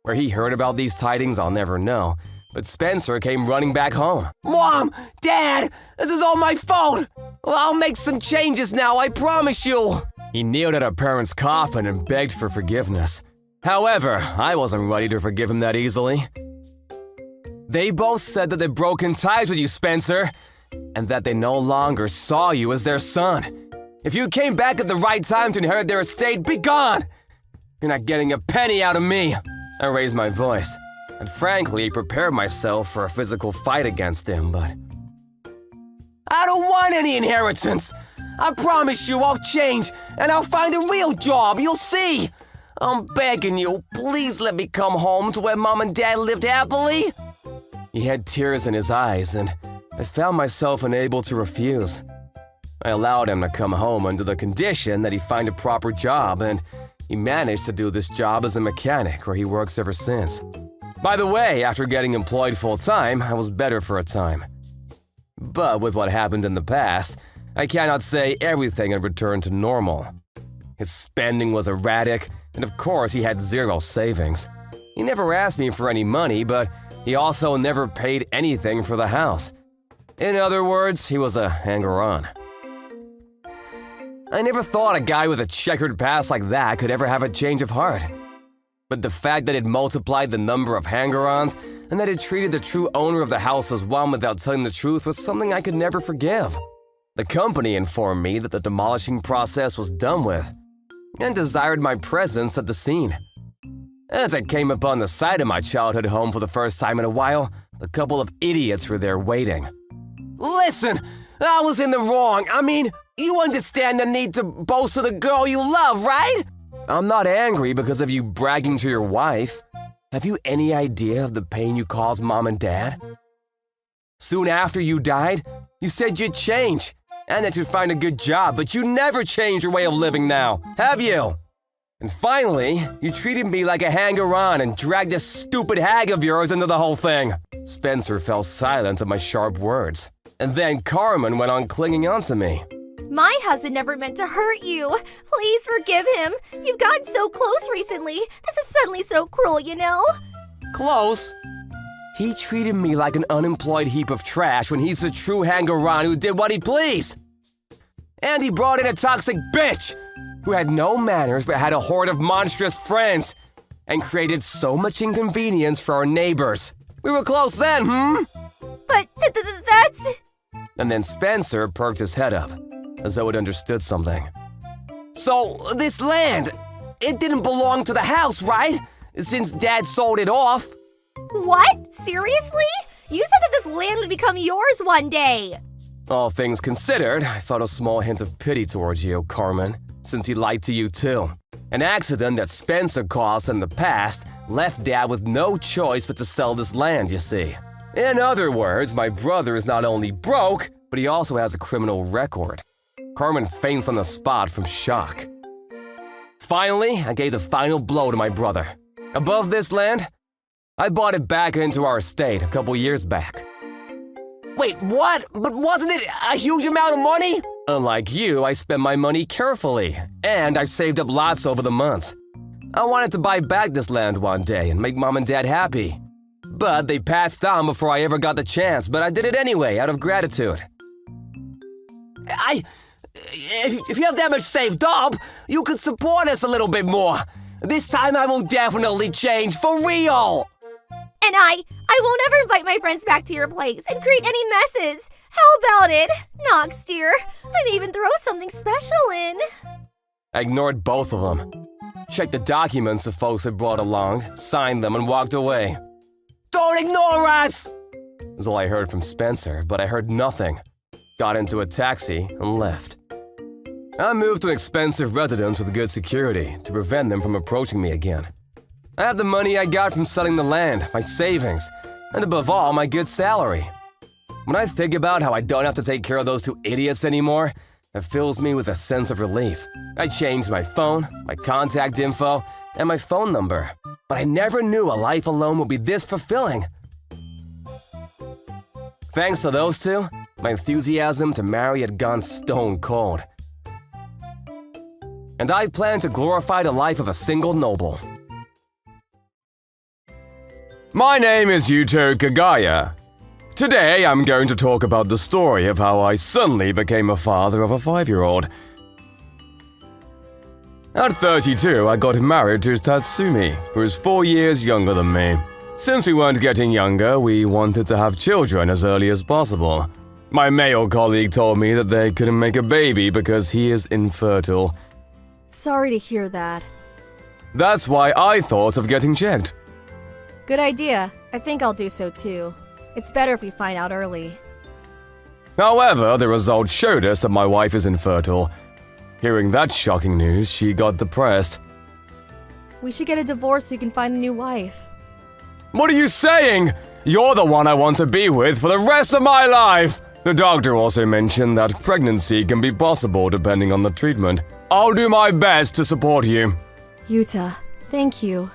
where he heard about these tidings, I'll never know, but Spencer came running back home. Mom! Dad! This is all my fault! Well, I'll make some changes now, I promise you! He kneeled at our parents' coffin and begged for forgiveness. However, I wasn't ready to forgive him that easily. They both said that they'd broken ties with you, Spencer, and that they no longer saw you as their son. If you came back at the right time to inherit their estate, be gone! You're not getting a penny out of me. I raised my voice, and frankly prepared myself for a physical fight against him, but I don't want any inheritance! I promise you I'll change, and I'll find a real job, you'll see! I'm begging you, please let me come home to where Mom and Dad lived happily! He had tears in his eyes, and I found myself unable to refuse. I allowed him to come home under the condition that he find a proper job, and he managed to do this job as a mechanic where he works ever since. By the way, after getting employed full-time, I was better for a time. But with what happened in the past, I cannot say everything had returned to normal. His spending was erratic, and of course he had zero savings. He never asked me for any money, but he also never paid anything for the house. In other words, he was a hanger-on. I never thought a guy with a checkered past like that could ever have a change of heart. But the fact that it multiplied the number of hanger-ons and that it treated the true owner of the house as one without telling the truth was something I could never forgive. The company informed me that the demolishing process was done with and desired my presence at the scene. As I came upon the site of my childhood home for the first time in a while, a couple of idiots were there waiting. Listen, I was in the wrong. I mean, you understand the need to boast to the girl you love, right? I'm not angry because of you bragging to your wife. Have you any idea of the pain you caused Mom and Dad? Soon after you died, you said you'd change and that you'd find a good job, but you never changed your way of living now, have you? And finally, you treated me like a hanger-on and dragged this stupid hag of yours into the whole thing. Spencer fell silent at my sharp words. And then Carmen went on clinging onto me. My husband never meant to hurt you. Please forgive him. You've gotten so close recently. This is suddenly so cruel, you know? Close? He treated me like an unemployed heap of trash when he's a true hanger-on who did what he pleased. And he brought in a toxic bitch who had no manners but had a horde of monstrous friends and created so much inconvenience for our neighbors. We were close then, But that's... And then Spencer perked his head up, as though it understood something. So, this land, it didn't belong to the house, right? Since Dad sold it off. What? Seriously? You said that this land would become yours one day. All things considered, I felt a small hint of pity towards you, Carmen, since he lied to you too. An accident that Spencer caused in the past left Dad with no choice but to sell this land, you see. In other words, my brother is not only broke, but he also has a criminal record. Carmen faints on the spot from shock. Finally, I gave the final blow to my brother. Above this land, I bought it back into our estate a couple years back. Wait, what? But wasn't it a huge amount of money? Unlike you, I spent my money carefully, and I've saved up lots over the months. I wanted to buy back this land one day and make Mom and Dad happy. But they passed on before I ever got the chance, but I did it anyway, out of gratitude. If you have that much saved up, you could support us a little bit more. This time I will definitely change, for real! And I won't ever invite my friends back to your place and create any messes. How about it? Nox, dear. I may even throw something special in. I ignored both of them. Checked the documents the folks had brought along, signed them, and walked away. ignore us! Was all I heard from Spencer, but I heard nothing. Got into a taxi and left. I moved to an expensive residence with good security to prevent them from approaching me again. I had the money I got from selling the land, my savings, and above all, my good salary. When I think about how I don't have to take care of those two idiots anymore, it fills me with a sense of relief. I changed my phone, my contact info, and my phone number, but I never knew a life alone would be this fulfilling. Thanks to those two, my enthusiasm to marry had gone stone cold. And I plan to glorify the life of a single noble. My name is Yuto Kagaya. Today I'm going to talk about the story of how I suddenly became a father of a 5-year-old. At 32, I got married to Tatsumi, who is 4 years younger than me. Since we weren't getting younger, we wanted to have children as early as possible. My male colleague told me that they couldn't make a baby because he is infertile. Sorry to hear that. That's why I thought of getting checked. Good idea. I think I'll do so too. It's better if we find out early. However, the results showed us that my wife is infertile. Hearing that shocking news, she got depressed. We should get a divorce so you can find a new wife. What are you saying? You're the one I want to be with for the rest of my life! The doctor also mentioned that pregnancy can be possible depending on the treatment. I'll do my best to support you. Yuta, thank you.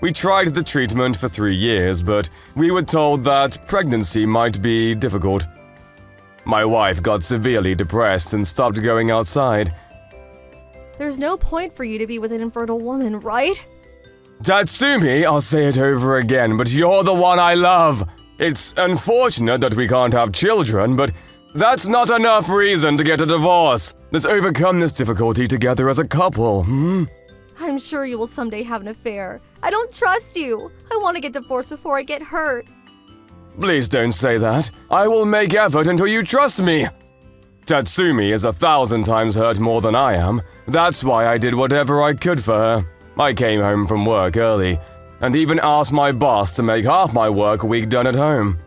We tried the treatment for 3 years, but we were told that pregnancy might be difficult. My wife got severely depressed and stopped going outside. There's no point for you to be with an infertile woman, right? Tatsumi, I'll say it over again, but you're the one I love. It's unfortunate that we can't have children, but that's not enough reason to get a divorce. Let's overcome this difficulty together as a couple, I'm sure you will someday have an affair. I don't trust you. I want to get divorced before I get hurt. Please don't say that. I will make effort until you trust me. Tatsumi is 1,000 times hurt more than I am. That's why I did whatever I could for her. I came home from work early, and even asked my boss to make half my work week done at home.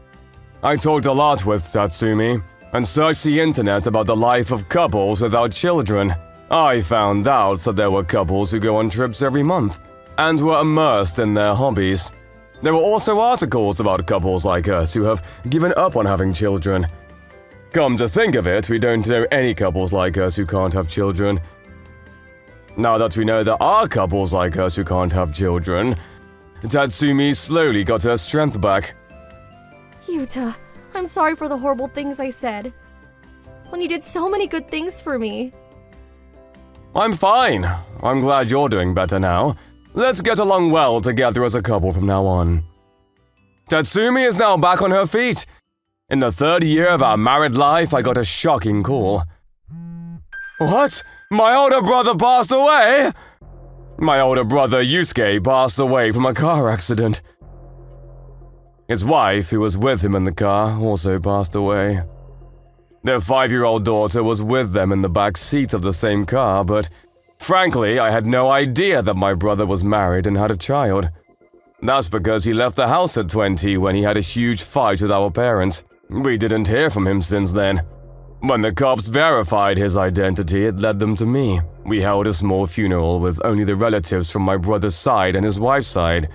I talked a lot with Tatsumi, and searched the internet about the life of couples without children. I found out that there were couples who go on trips every month, and were immersed in their hobbies. There were also articles about couples like us who have given up on having children. Come to think of it, we don't know any couples like us who can't have children. Now that we know there are couples like us who can't have children, Tatsumi slowly got her strength back. Yuta, I'm sorry for the horrible things I said. When you did so many good things for me. I'm fine. I'm glad you're doing better now. Let's get along well together as a couple from now on. Tatsumi is now back on her feet. In the 3rd year of our married life, I got a shocking call. What? My older brother passed away? My older brother Yusuke passed away from a car accident. His wife, who was with him in the car, also passed away. Their 5-year-old daughter was with them in the back seat of the same car, but frankly, I had no idea that my brother was married and had a child. That's because he left the house at 20 when he had a huge fight with our parents. We didn't hear from him since then. When the cops verified his identity, it led them to me. We held a small funeral with only the relatives from my brother's side and his wife's side.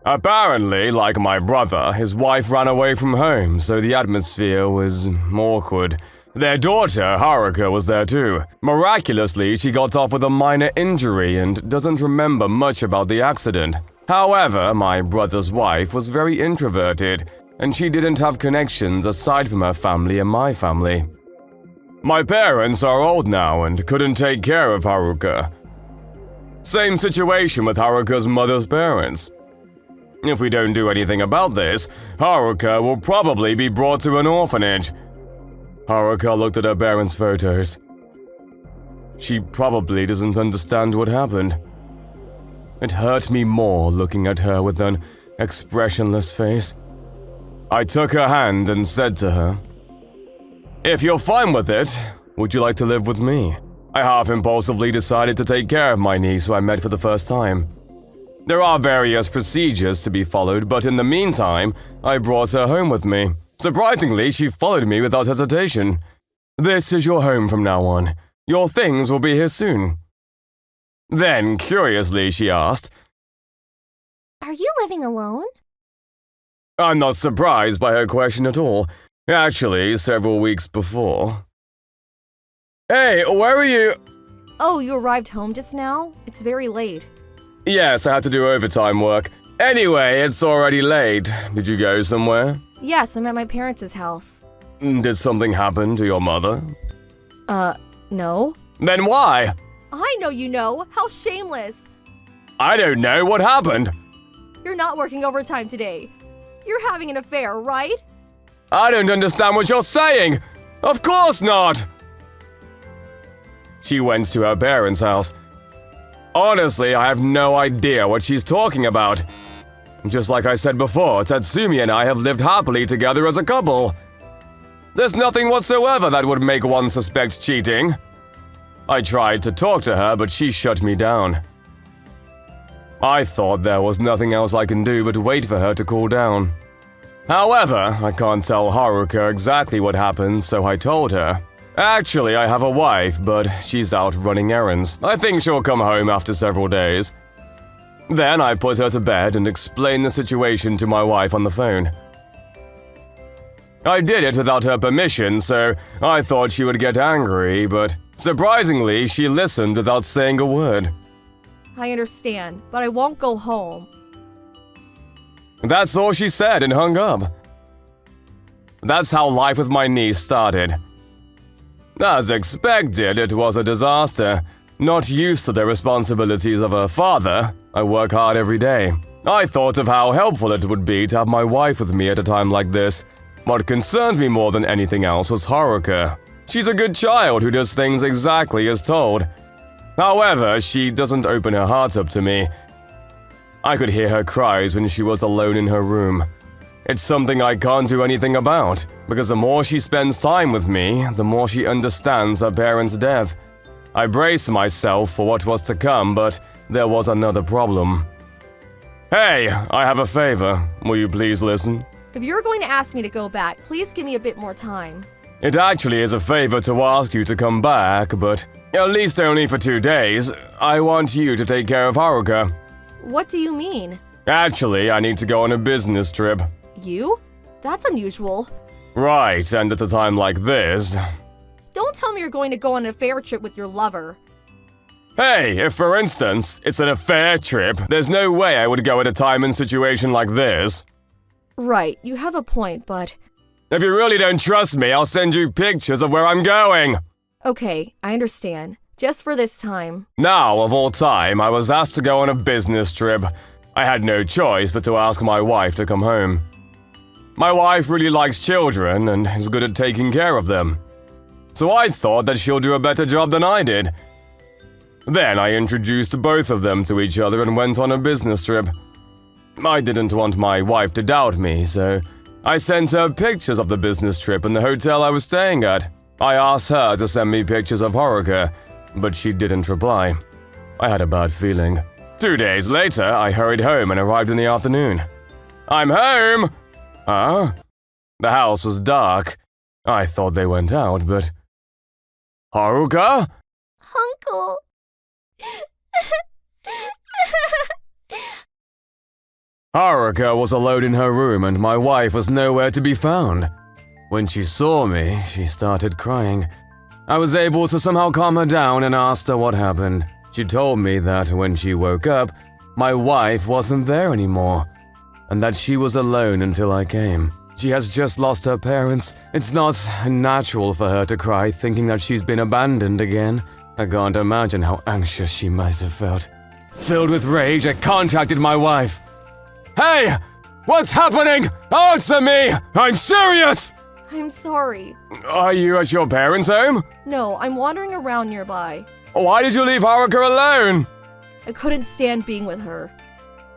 Apparently, like my brother, his wife ran away from home, so the atmosphere was awkward. Their daughter, Haruka, was there too. Miraculously, she got off with a minor injury and doesn't remember much about the accident. However, my brother's wife was very introverted, and she didn't have connections aside from her family and my family. My parents are old now and couldn't take care of Haruka. Same situation with Haruka's mother's parents. If we don't do anything about this, Haruka will probably be brought to an orphanage. Haruka looked at her parents' photos. She probably doesn't understand what happened. It hurt me more looking at her with an expressionless face. I took her hand and said to her, "If you're fine with it, would you like to live with me?" I half-impulsively decided to take care of my niece who I met for the first time. There are various procedures to be followed, but in the meantime, I brought her home with me. Surprisingly, she followed me without hesitation. This is your home from now on. Your things will be here soon. Then, curiously, she asked, Are you living alone? I'm not surprised by her question at all. Actually, several weeks before. Hey, where are you? Oh, you arrived home just now? It's very late. Yes, I had to do overtime work. Anyway, it's already late. Did you go somewhere? Yes, I'm at my parents' house. Did something happen to your mother? No. Then why? I know you know. How shameless. I don't know what happened. You're not working overtime today. You're having an affair, right? I don't understand what you're saying. Of course not. She went to her parents' house. Honestly, I have no idea what she's talking about. Just like I said before, Tatsumi and I have lived happily together as a couple. There's nothing whatsoever that would make one suspect cheating. I tried to talk to her, but she shut me down. I thought there was nothing else I can do but wait for her to cool down. However, I can't tell Haruka exactly what happened, so I told her. Actually, I have a wife, but she's out running errands. I think she'll come home after several days. Then I put her to bed and explained the situation to my wife on the phone. I did it without her permission, so I thought she would get angry, but surprisingly, she listened without saying a word. I understand, but I won't go home. That's all she said and hung up. That's how life with my niece started. As expected, it was a disaster. Not used to the responsibilities of a father, I work hard every day. I thought of how helpful it would be to have my wife with me at a time like this. What concerned me more than anything else was Haruka. She's a good child who does things exactly as told. However, she doesn't open her heart up to me. I could hear her cries when she was alone in her room. It's something I can't do anything about, because the more she spends time with me, the more she understands her parents' death. I braced myself for what was to come, but there was another problem. Hey, I have a favor. Will you please listen? If you're going to ask me to go back, please give me a bit more time. It actually is a favor to ask you to come back, but at least only for 2 days. I want you to take care of Haruka. What do you mean? Actually, I need to go on a business trip. You? That's unusual. Right, and at a time like this. Don't tell me you're going to go on an affair trip with your lover. Hey, if for instance, it's an affair trip, there's no way I would go at a time and situation like this. Right, you have a point, but... If you really don't trust me, I'll send you pictures of where I'm going. Okay, I understand. Just for this time. Now, of all time, I was asked to go on a business trip. I had no choice but to ask my wife to come home. My wife really likes children and is good at taking care of them. So I thought that she'll do a better job than I did. Then I introduced both of them to each other and went on a business trip. I didn't want my wife to doubt me, so I sent her pictures of the business trip and the hotel I was staying at. I asked her to send me pictures of Haruka, but she didn't reply. I had a bad feeling. 2 days later, I hurried home and arrived in the afternoon. I'm home! Huh? The house was dark. I thought they went out, but... Haruka? Uncle. Haruka was alone in her room and my wife was nowhere to be found. When she saw me, she started crying. I was able to somehow calm her down and asked her what happened. She told me that when she woke up, my wife wasn't there anymore, and that she was alone until I came. She has just lost her parents. It's not natural for her to cry thinking that she's been abandoned again. I can't imagine how anxious she must have felt. Filled with rage, I contacted my wife. Hey! What's happening? Answer me! I'm serious! I'm sorry. Are you at your parents' home? No, I'm wandering around nearby. Why did you leave Haruka alone? I couldn't stand being with her.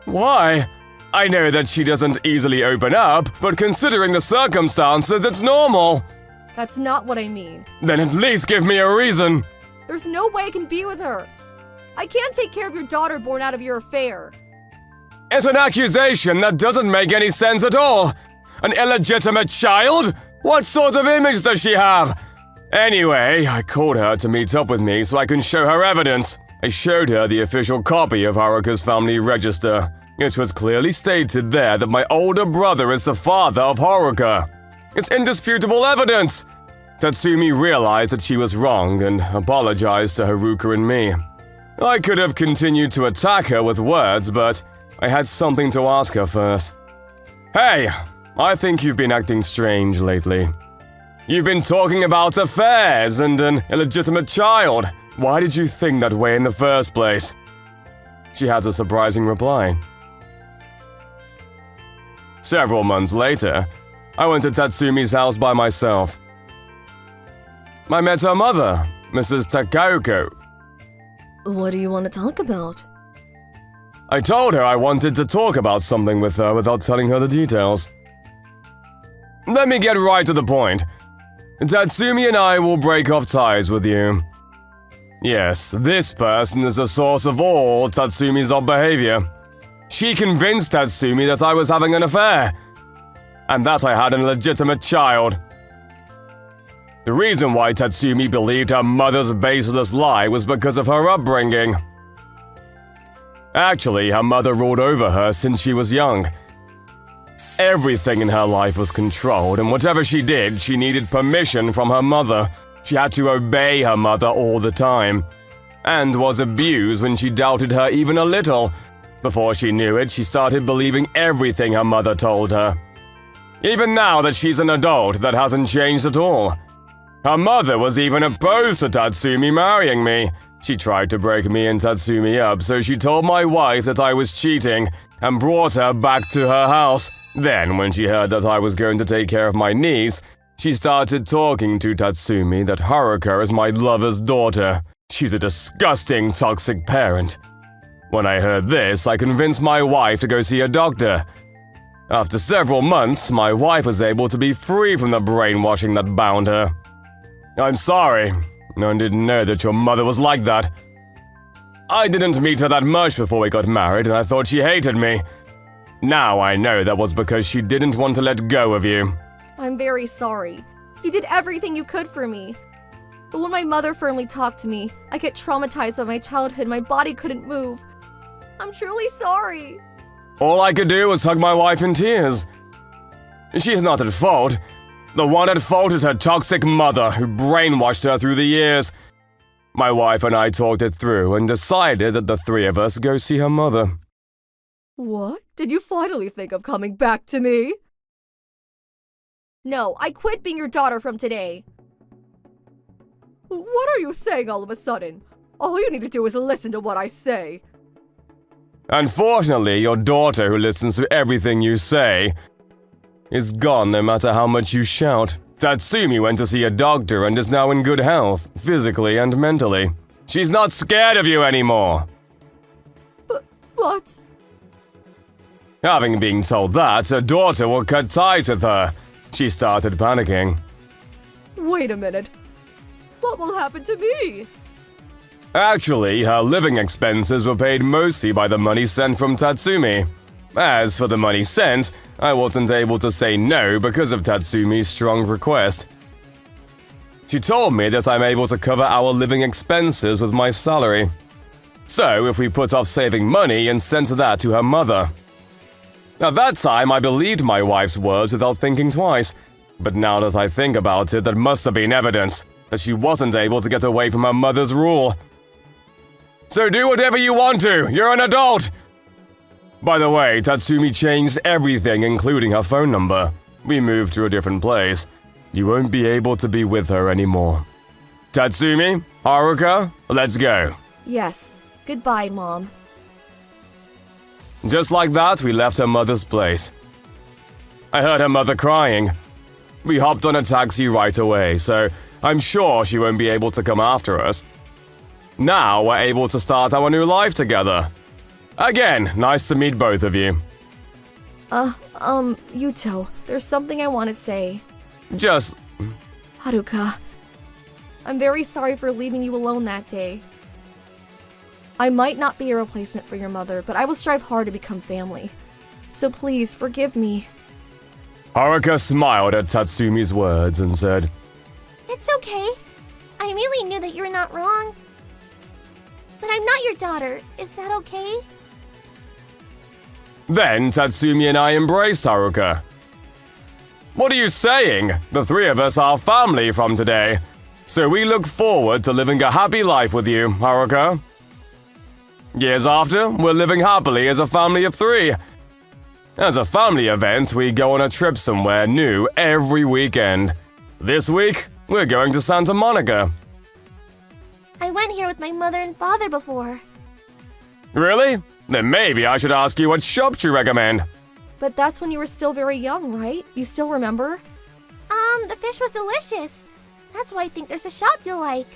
Why? I know that she doesn't easily open up, but considering the circumstances, it's normal. That's not what I mean. Then at least give me a reason. There's no way I can be with her. I can't take care of your daughter born out of your affair. It's an accusation that doesn't make any sense at all. An illegitimate child? What sort of image does she have? Anyway, I called her to meet up with me so I can show her evidence. I showed her the official copy of Haruka's family register. It was clearly stated there that my older brother is the father of Haruka. It's indisputable evidence. Tatsumi realized that she was wrong and apologized to Haruka and me. I could have continued to attack her with words, but I had something to ask her first. Hey, I think you've been acting strange lately. You've been talking about affairs and an illegitimate child. Why did you think that way in the first place? She has a surprising reply. Several months later, I went to Tatsumi's house by myself. I met her mother, Mrs. Takaoko. What do you want to talk about? I told her I wanted to talk about something with her without telling her the details. Let me get right to the point. Tatsumi and I will break off ties with you. Yes, this person is the source of all Tatsumi's odd behavior. She convinced Tatsumi that I was having an affair, and that I had an illegitimate child. The reason why Tatsumi believed her mother's baseless lie was because of her upbringing. Actually, her mother ruled over her since she was young. Everything in her life was controlled, and whatever she did, she needed permission from her mother. She had to obey her mother all the time, and was abused when she doubted her even a little. Before she knew it, she started believing everything her mother told her. Even now that she's an adult, that hasn't changed at all. Her mother was even opposed to Tatsumi marrying me. She tried to break me and Tatsumi up, so she told my wife that I was cheating and brought her back to her house. Then, when she heard that I was going to take care of my niece, she started talking to Tatsumi that Haruka is my lover's daughter. She's a disgusting, toxic parent. When I heard this, I convinced my wife to go see a doctor. After several months, my wife was able to be free from the brainwashing that bound her. I'm sorry. I didn't know that your mother was like that. I didn't meet her that much before we got married, and I thought she hated me. Now I know that was because she didn't want to let go of you. I'm very sorry. You did everything you could for me. But when my mother firmly talked to me, I get traumatized by my childhood. My body couldn't move. I'm truly sorry. All I could do was hug my wife in tears. She is not at fault. The one at fault is her toxic mother, who brainwashed her through the years. My wife and I talked it through and decided that the three of us go see her mother. What? Did you finally think of coming back to me? No, I quit being your daughter from today. What are you saying all of a sudden? All you need to do is listen to what I say. Unfortunately, your daughter, who listens to everything you say, is gone no matter how much you shout. Tatsumi went to see a doctor and is now in good health, physically and mentally. She's not scared of you anymore. But... Having been told that, her daughter will cut ties with her. She started panicking. Wait a minute. What will happen to me? Actually, her living expenses were paid mostly by the money sent from Tatsumi. As for the money sent, I wasn't able to say no because of Tatsumi's strong request. She told me that I'm able to cover our living expenses with my salary. So, if we put off saving money and sent that to her mother. At that time, I believed my wife's words without thinking twice. But now that I think about it, that must have been evidence that she wasn't able to get away from her mother's rule. So do whatever you want to, you're an adult! By the way, Tatsumi changed everything, including her phone number. We moved to a different place. You won't be able to be with her anymore. Tatsumi, Haruka, let's go. Yes. Goodbye, Mom. Just like that, we left her mother's place. I heard her mother crying. We hopped on a taxi right away, so I'm sure she won't be able to come after us. Now we're able to start our new life together. Again, nice to meet both of you. Yuto, there's something I want to say. Just... Haruka, I'm very sorry for leaving you alone that day. I might not be a replacement for your mother, but I will strive hard to become family. So please, forgive me. Haruka smiled at Tatsumi's words and said, It's okay. I really knew that you were not wrong. But I'm not your daughter. Is that okay? Then Tatsumi and I embraced Haruka. What are you saying? The three of us are family from today. So we look forward to living a happy life with you, Haruka. Years after, we're living happily as a family of three. As a family event, we go on a trip somewhere new every weekend. This week, we're going to Santa Monica. I went here with my mother and father before. Really? Then maybe I should ask you what shop to recommend. But that's when you were still very young, right? You still remember? The fish was delicious. That's why I think there's a shop you'll like.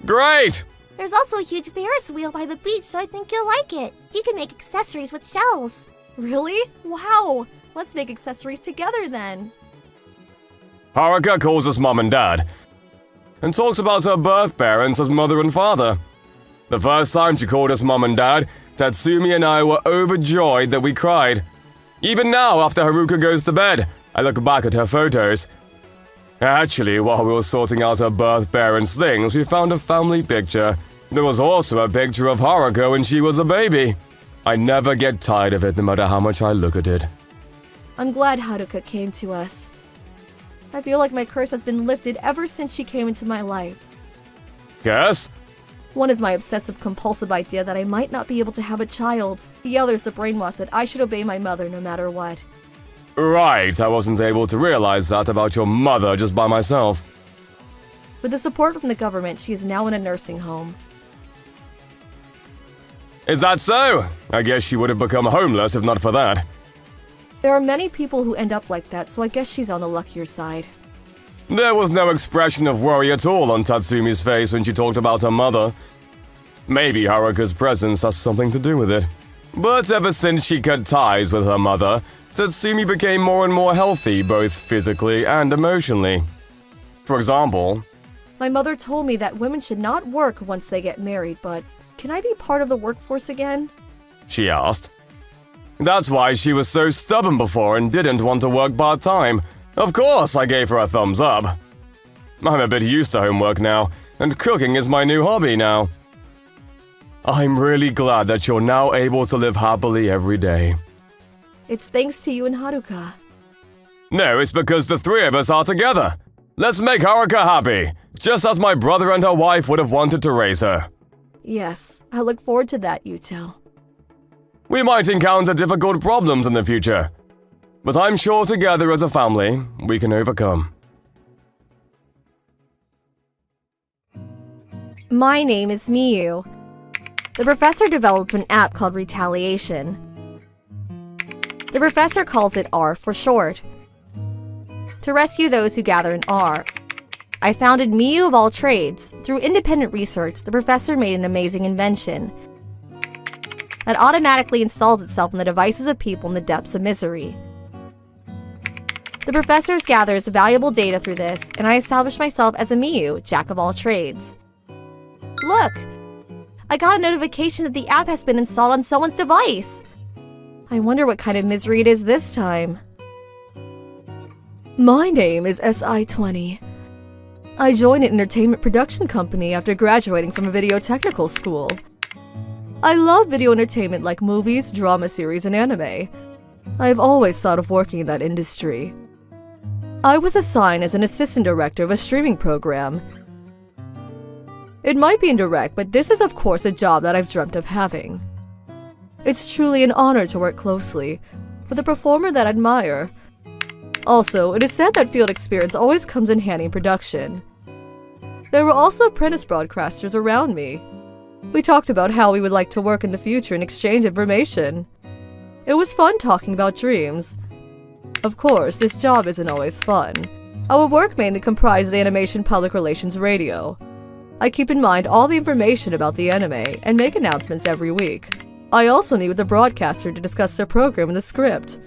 Great! There's also a huge Ferris wheel by the beach, so I think you'll like it. You can make accessories with shells. Really? Wow! Let's make accessories together then. Haruka calls us mom and dad, and talks about her birth parents as mother and father. The first time she called us mom and dad, Tatsumi and I were overjoyed that we cried. Even now, after Haruka goes to bed, I look back at her photos. Actually, while we were sorting out her birth parents' things, we found a family picture. There was also a picture of Haruka when she was a baby. I never get tired of it, no matter how much I look at it. I'm glad Haruka came to us. I feel like my curse has been lifted ever since she came into my life. Yes? One is my obsessive-compulsive idea that I might not be able to have a child. The other is the brainwash that I should obey my mother no matter what. Right, I wasn't able to realize that about your mother just by myself. With the support from the government, she is now in a nursing home. Is that so? I guess she would have become homeless if not for that. There are many people who end up like that, so I guess she's on the luckier side. There was no expression of worry at all on Tatsumi's face when she talked about her mother. Maybe Haruka's presence has something to do with it. But ever since she cut ties with her mother, Tatsumi became more and more healthy, both physically and emotionally. For example, My mother told me that women should not work once they get married, but can I be part of the workforce again? she asked. That's why she was so stubborn before and didn't want to work part-time. Of course, I gave her a thumbs up. I'm a bit used to homework now, and cooking is my new hobby now. I'm really glad that you're now able to live happily every day. It's thanks to you and Haruka. No, it's because the three of us are together. Let's make Haruka happy, just as my brother and her wife would have wanted to raise her. Yes, I look forward to that, Yuto. We might encounter difficult problems in the future, but I'm sure together as a family, we can overcome. My name is Miyu. The professor developed an app called Retaliation. The professor calls it R for short. To rescue those who gather in R, I founded Miyu of all trades. Through independent research, the professor made an amazing invention that automatically installs itself on the devices of people in the depths of misery. The professor gathers valuable data through this, and I established myself as a Miyu, jack of all trades. Look! I got a notification that the app has been installed on someone's device. I wonder what kind of misery it is this time. My name is SI-20. I joined an entertainment production company after graduating from a video technical school. I love video entertainment like movies, drama series, and anime. I've always thought of working in that industry. I was assigned as an assistant director of a streaming program. It might be indirect, but this is of course a job that I've dreamt of having. It's truly an honor to work closely with a performer that I admire. Also, it is said that field experience always comes in handy in production. There were also apprentice broadcasters around me. We talked about how we would like to work in the future and exchange information. It was fun talking about dreams. Of course, this job isn't always fun. Our work mainly comprises animation public relations radio. I keep in mind all the information about the anime and make announcements every week. I also meet with the broadcaster to discuss their program and the script.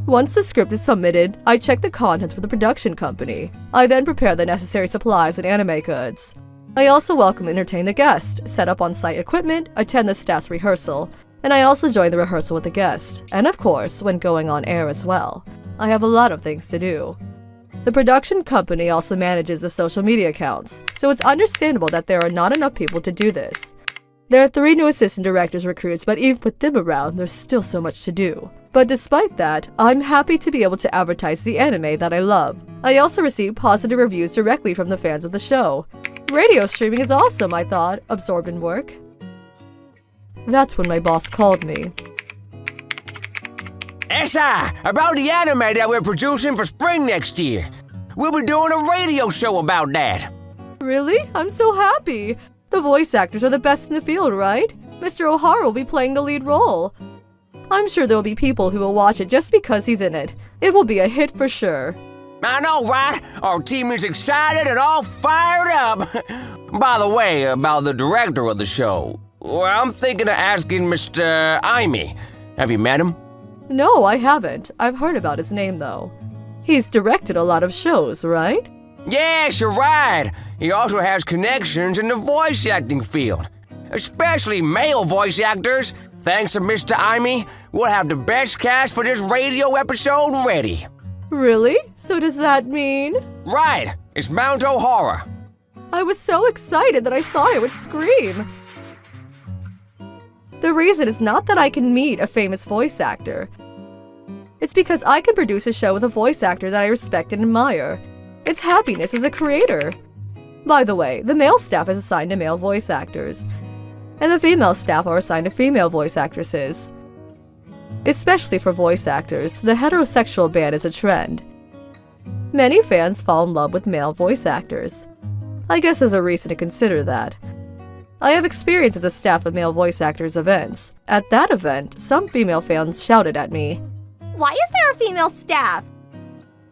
Once the script is submitted, I check the contents with the production company. I then prepare the necessary supplies and anime goods. I also welcome and entertain the guest, set up on-site equipment, attend the staff's rehearsal, and I also join the rehearsal with the guest, and of course, when going on air as well. I have a lot of things to do. The production company also manages the social media accounts, so it's understandable that there are not enough people to do this. There are 3 new assistant directors recruits, but even with them around, there's still so much to do. But despite that, I'm happy to be able to advertise the anime that I love. I also receive positive reviews directly from the fans of the show. Radio streaming is awesome, I thought, absorbed in work. That's when my boss called me. SI, about the anime that we're producing for spring next year. We'll be doing a radio show about that. Really? I'm so happy. The voice actors are the best in the field, right? Mr. O'Hara will be playing the lead role. I'm sure there will be people who will watch it just because he's in it. It will be a hit for sure. I know, right? Our team is excited and all fired up. By the way, about the director of the show, I'm thinking of asking Mr. Aimee. Have you met him? No, I haven't. I've heard about his name, though. He's directed a lot of shows, right? Yes, you're right. He also has connections in the voice acting field, especially male voice actors. Thanks to Mr. Aimee, we'll have the best cast for this radio episode ready. Really? So does that mean? Right, it's Mount O'Hara. I was so excited that I thought I would scream. The reason is not that I can meet a famous voice actor. It's because I can produce a show with a voice actor that I respect and admire. It's happiness as a creator. By the way, the male staff is assigned to male voice actors, and the female staff are assigned to female voice actresses. Especially for voice actors, the heterosexual ban is a trend. Many fans fall in love with male voice actors. I guess there's a reason to consider that. I have experience as a staff of male voice actors events. At that event, some female fans shouted at me, Why is there a female staff?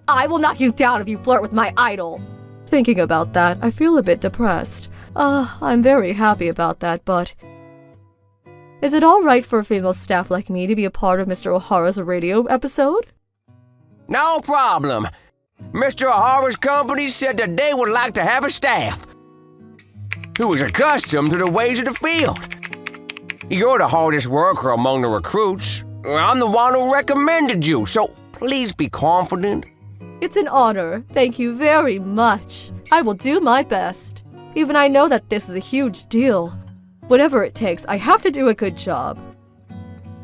"I will knock you down if you flirt with my idol." Thinking about that, I feel a bit depressed. I'm very happy about that, but... Is it alright for a female staff like me to be a part of Mr. O'Hara's radio episode? No problem. Mr. O'Hara's company said that they would like to have a staff who is accustomed to the ways of the field. You're the hardest worker among the recruits. I'm the one who recommended you, so please be confident. It's an honor. Thank you very much. I will do my best. Even I know that this is a huge deal. Whatever it takes, I have to do a good job.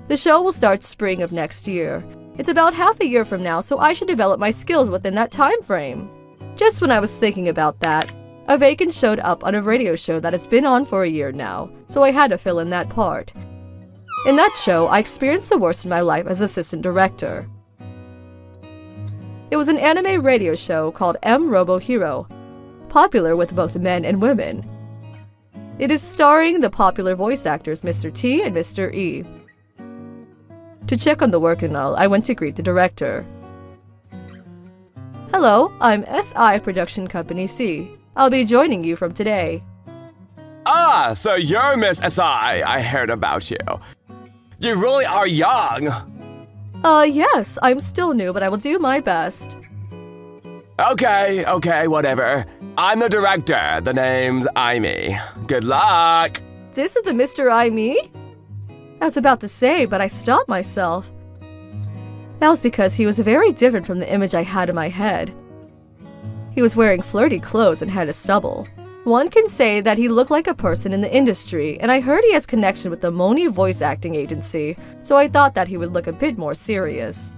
The show will start spring of next year. It's about half a year from now, so I should develop my skills within that time frame. Just when I was thinking about that, a vacant showed up on a radio show that has been on for a year now, so I had to fill in that part. In that show, I experienced the worst in my life as assistant director. It was an anime radio show called MoniRobo Hero, popular with both men and women. It is starring the popular voice actors Mr. T and Mr. E. To check on the work and all, I went to greet the director. Hello, I'm SI Production Company C. I'll be joining you from today. Ah, so you're Miss SI. I heard about you. You really are young. Yes, I'm still new, but I will do my best. Okay, whatever. I'm the director. The name's Aimee. Good luck. This is the Mr. Aimee? I was about to say, but I stopped myself. That was because he was very different from the image I had in my head. He was wearing flirty clothes and had a stubble. One can say that he looked like a person in the industry, and I heard he has connection with the Moni voice acting agency, so I thought that he would look a bit more serious.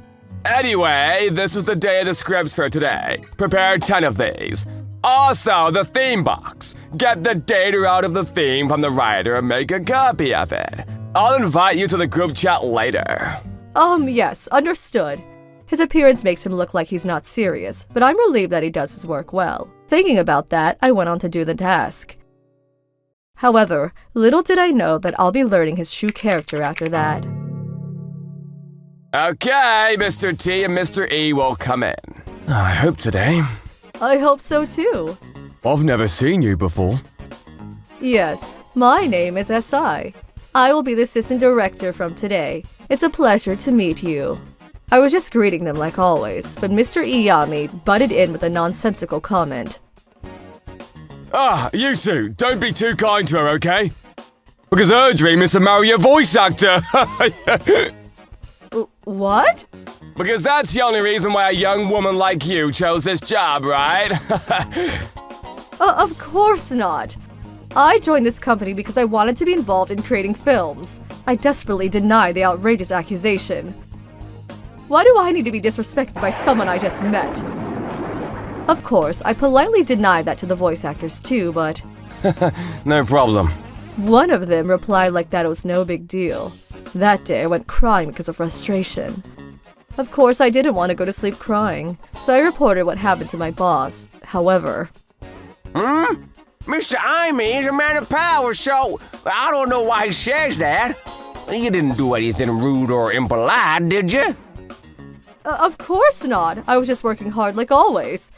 Anyway, this is the day of the scripts for today. Prepare 10 of these. Also, the theme box. Get the data out of the theme from the writer and make a copy of it. I'll invite you to the group chat later. Yes, understood. His appearance makes him look like he's not serious, but I'm relieved that he does his work well. Thinking about that, I went on to do the task. However, little did I know that I'll be learning his true character after that. Okay, Mr. T and Mr. E will come in. I hope today. I hope so too. I've never seen you before. Yes, my name is SI. I will be the assistant director from today. It's a pleasure to meet you. I was just greeting them like always, but Mr. Iyami butted in with a nonsensical comment. You two, don't be too kind to her, okay? Because her dream is to marry a voice actor. What? Because that's the only reason why a young woman like you chose this job, right? Of course not. I joined this company because I wanted to be involved in creating films. I desperately deny the outrageous accusation. Why do I need to be disrespected by someone I just met? Of course, I politely denied that to the voice actors too, but No problem. one of them replied like that it was no big deal. That day I went crying because of frustration. Of course, I didn't want to go to sleep crying, so I reported what happened to my boss. However, Mr. Amy is a man of power, so I don't know why he says that. You didn't do anything rude or impolite, did you? Of course not. I was just working hard like always.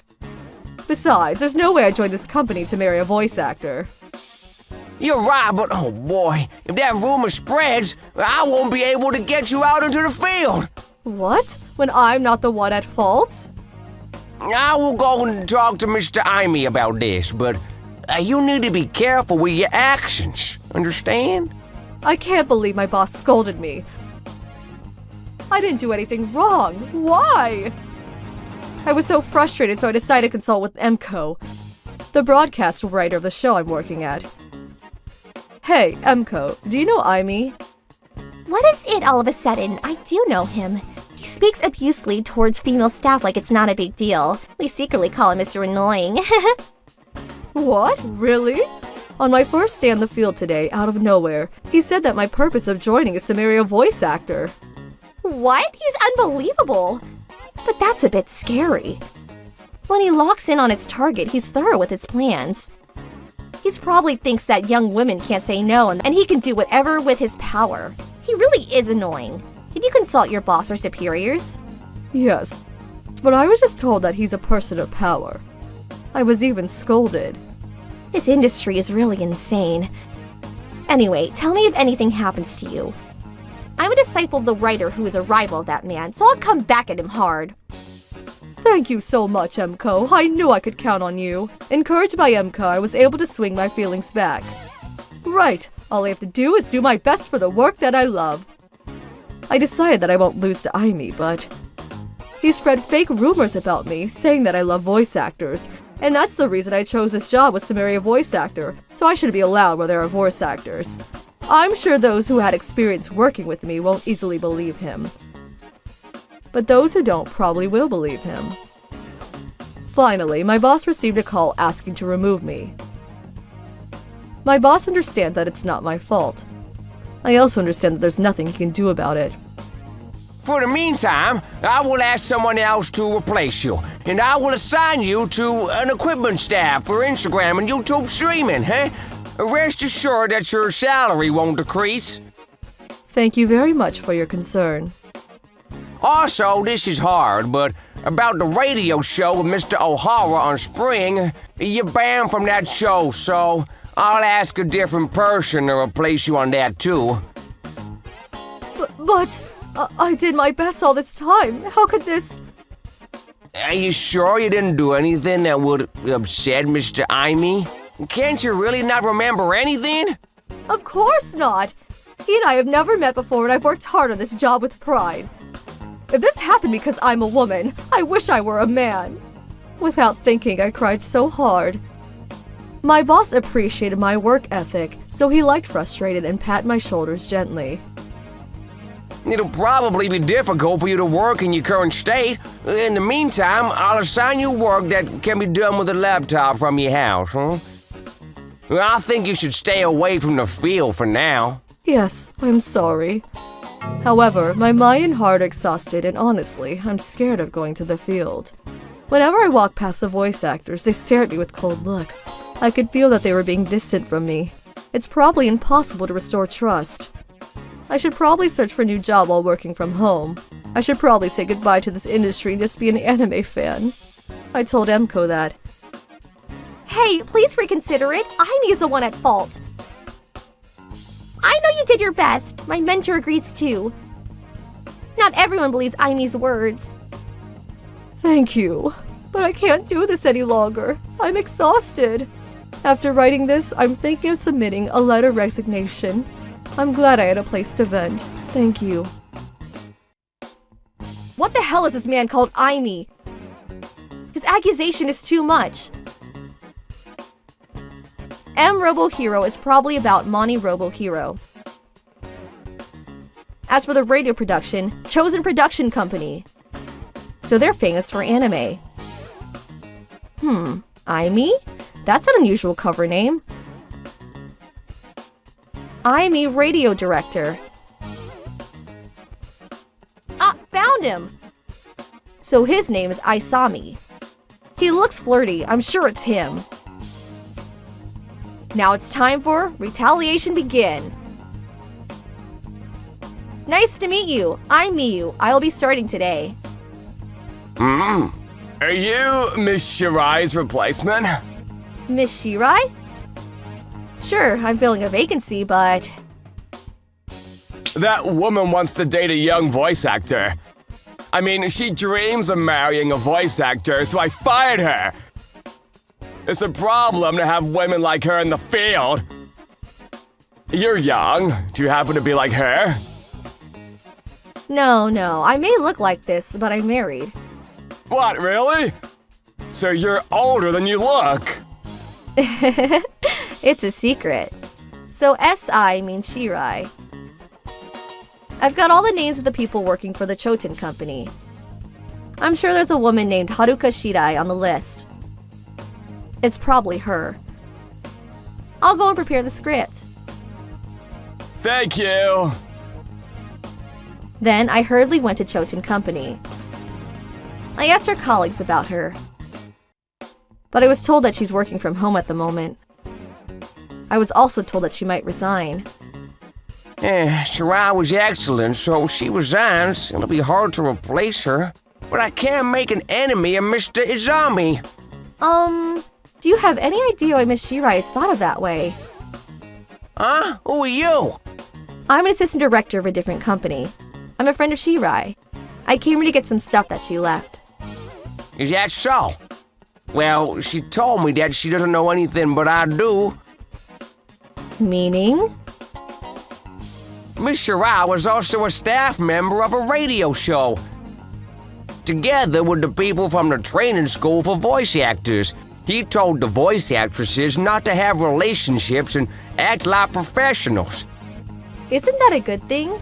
Besides, there's no way I joined this company to marry a voice actor. You're right, but oh boy, if that rumor spreads, I won't be able to get you out into the field. What? When I'm not the one at fault? I will go and talk to Mr. Amy about this, but you need to be careful with your actions. Understand? I can't believe my boss scolded me. I didn't do anything wrong. Why? I was so frustrated, so I decided to consult with MCO, the broadcast writer of the show I'm working at. Hey, MCO, do you know Amy? What is it all of a sudden? I do know him. He speaks abusively towards female staff like it's not a big deal. We secretly call him Mr. Annoying. What? Really? On my first day on the field today, out of nowhere, he said that my purpose of joining is to marry a voice actor. What? He's unbelievable. But that's a bit scary. When he locks in on his target, he's thorough with his plans. He probably thinks that young women can't say no and he can do whatever with his power. He really is annoying. Did you consult your boss or superiors? Yes, but I was just told that he's a person of power. I was even scolded. This industry is really insane. Anyway, tell me if anything happens to you. I'm a disciple of the writer who is a rival of that man, so I'll come back at him hard. Thank you so much, MCO. I knew I could count on you. Encouraged by MCO, I was able to swing my feelings back. Right, all I have to do is do my best for the work that I love. I decided that I won't lose to Amy, but he spread fake rumors about me, saying that I love voice actors, and that's the reason I chose this job was to marry a voice actor, so I should be allowed where there are voice actors. I'm sure those who had experience working with me won't easily believe him. But those who don't probably will believe him. Finally, my boss received a call asking to remove me. My boss understands that it's not my fault. I also understand that there's nothing he can do about it. For the meantime, I will ask someone else to replace you, and I will assign you to an equipment staff for Instagram and YouTube streaming, huh? Rest assured that your salary won't decrease. Thank you very much for your concern. Also, this is hard, but about the radio show with Mr. O'Hara on Spring, you're banned from that show, so I'll ask a different person to replace you on that too. But I did my best all this time. How could this... Are you sure you didn't do anything that would upset Mr. Amy? Can't you really not remember anything? Of course not! He and I have never met before and I've worked hard on this job with pride. If this happened because I'm a woman, I wish I were a man. Without thinking, I cried so hard. My boss appreciated my work ethic, so he liked frustrated and pat my shoulders gently. It'll probably be difficult for you to work in your current state. In the meantime, I'll assign you work that can be done with a laptop from your house, huh? I think you should stay away from the field for now. Yes, I'm sorry. However, my mind and heart are exhausted and honestly, I'm scared of going to the field. Whenever I walk past the voice actors, they stare at me with cold looks. I could feel that they were being distant from me. It's probably impossible to restore trust. I should probably search for a new job while working from home. I should probably say goodbye to this industry and just be an anime fan. I told MCO that. Hey, please reconsider it. Amy is the one at fault. I know you did your best. My mentor agrees too. Not everyone believes Amy's words. Thank you, but I can't do this any longer. I'm exhausted. After writing this, I'm thinking of submitting a letter of resignation. I'm glad I had a place to vent. Thank you. What the hell is this man called Aimi? His accusation is too much. MRobo Hero is probably about MoniRobo Hero. As for the radio production, Chosen Production Company. So they're famous for anime. Aimi? That's an unusual cover name. Aimi Radio Director. Ah, found him! So his name is Isami. He looks flirty, I'm sure it's him. Now it's time for Retaliation Begin. Nice to meet you. I'm Miyu. I'll be starting today. Are you Miss Shirai's replacement? Miss Shirai? Sure, I'm filling a vacancy, but... That woman wants to date a young voice actor. I mean, she dreams of marrying a voice actor, so I fired her. It's a problem to have women like her in the field. You're young. Do you happen to be like her? No, I may look like this, but I'm married. What, really? So you're older than you look. It's a secret. So SI means Shirai. I've got all the names of the people working for the Choten Company. I'm sure there's a woman named Haruka Shirai on the list. It's probably her. I'll go and prepare the script. Thank you. Then I hurriedly went to Choten Company. I asked her colleagues about her, but I was told that she's working from home at the moment. I was also told that she might resign. Shirai was excellent, so she resigns. It'll be hard to replace her. But I can't make an enemy of Mr. Izami. Do you have any idea why Miss Shirai is thought of that way? Huh? Who are you? I'm an assistant director of a different company. I'm a friend of Shirai. I came here to get some stuff that she left. Is that so? Well, she told me that she doesn't know anything, but I do. Meaning? Miss Shirai was also a staff member of a radio show. Together with the people from the training school for voice actors. He told the voice actresses not to have relationships and act like professionals. Isn't that a good thing?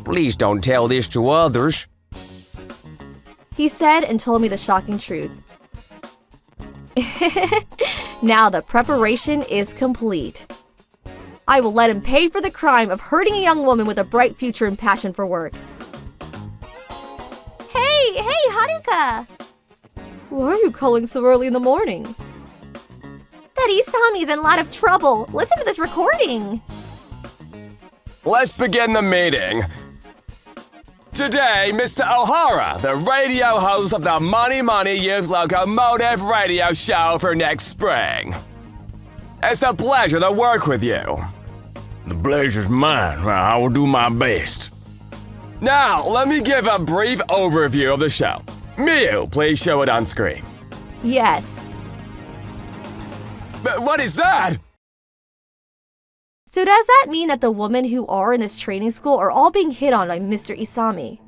Please don't tell this to others. He said and told me the shocking truth. Now the preparation is complete. I will let him pay for the crime of hurting a young woman with a bright future and passion for work. Hey, Haruka! Why are you calling so early in the morning? That Isami's in a lot of trouble. Listen to this recording. Let's begin the meeting. Today, Mr. O'Hara, the radio host of the Money Youth Locomotive radio show for next spring. It's a pleasure to work with you. The pleasure's mine. I will do my best. Now, let me give a brief overview of the show. Miyu, please show it on screen. Yes. But what is that? So does that mean that the women who are in this training school are all being hit on by Mr. Isami?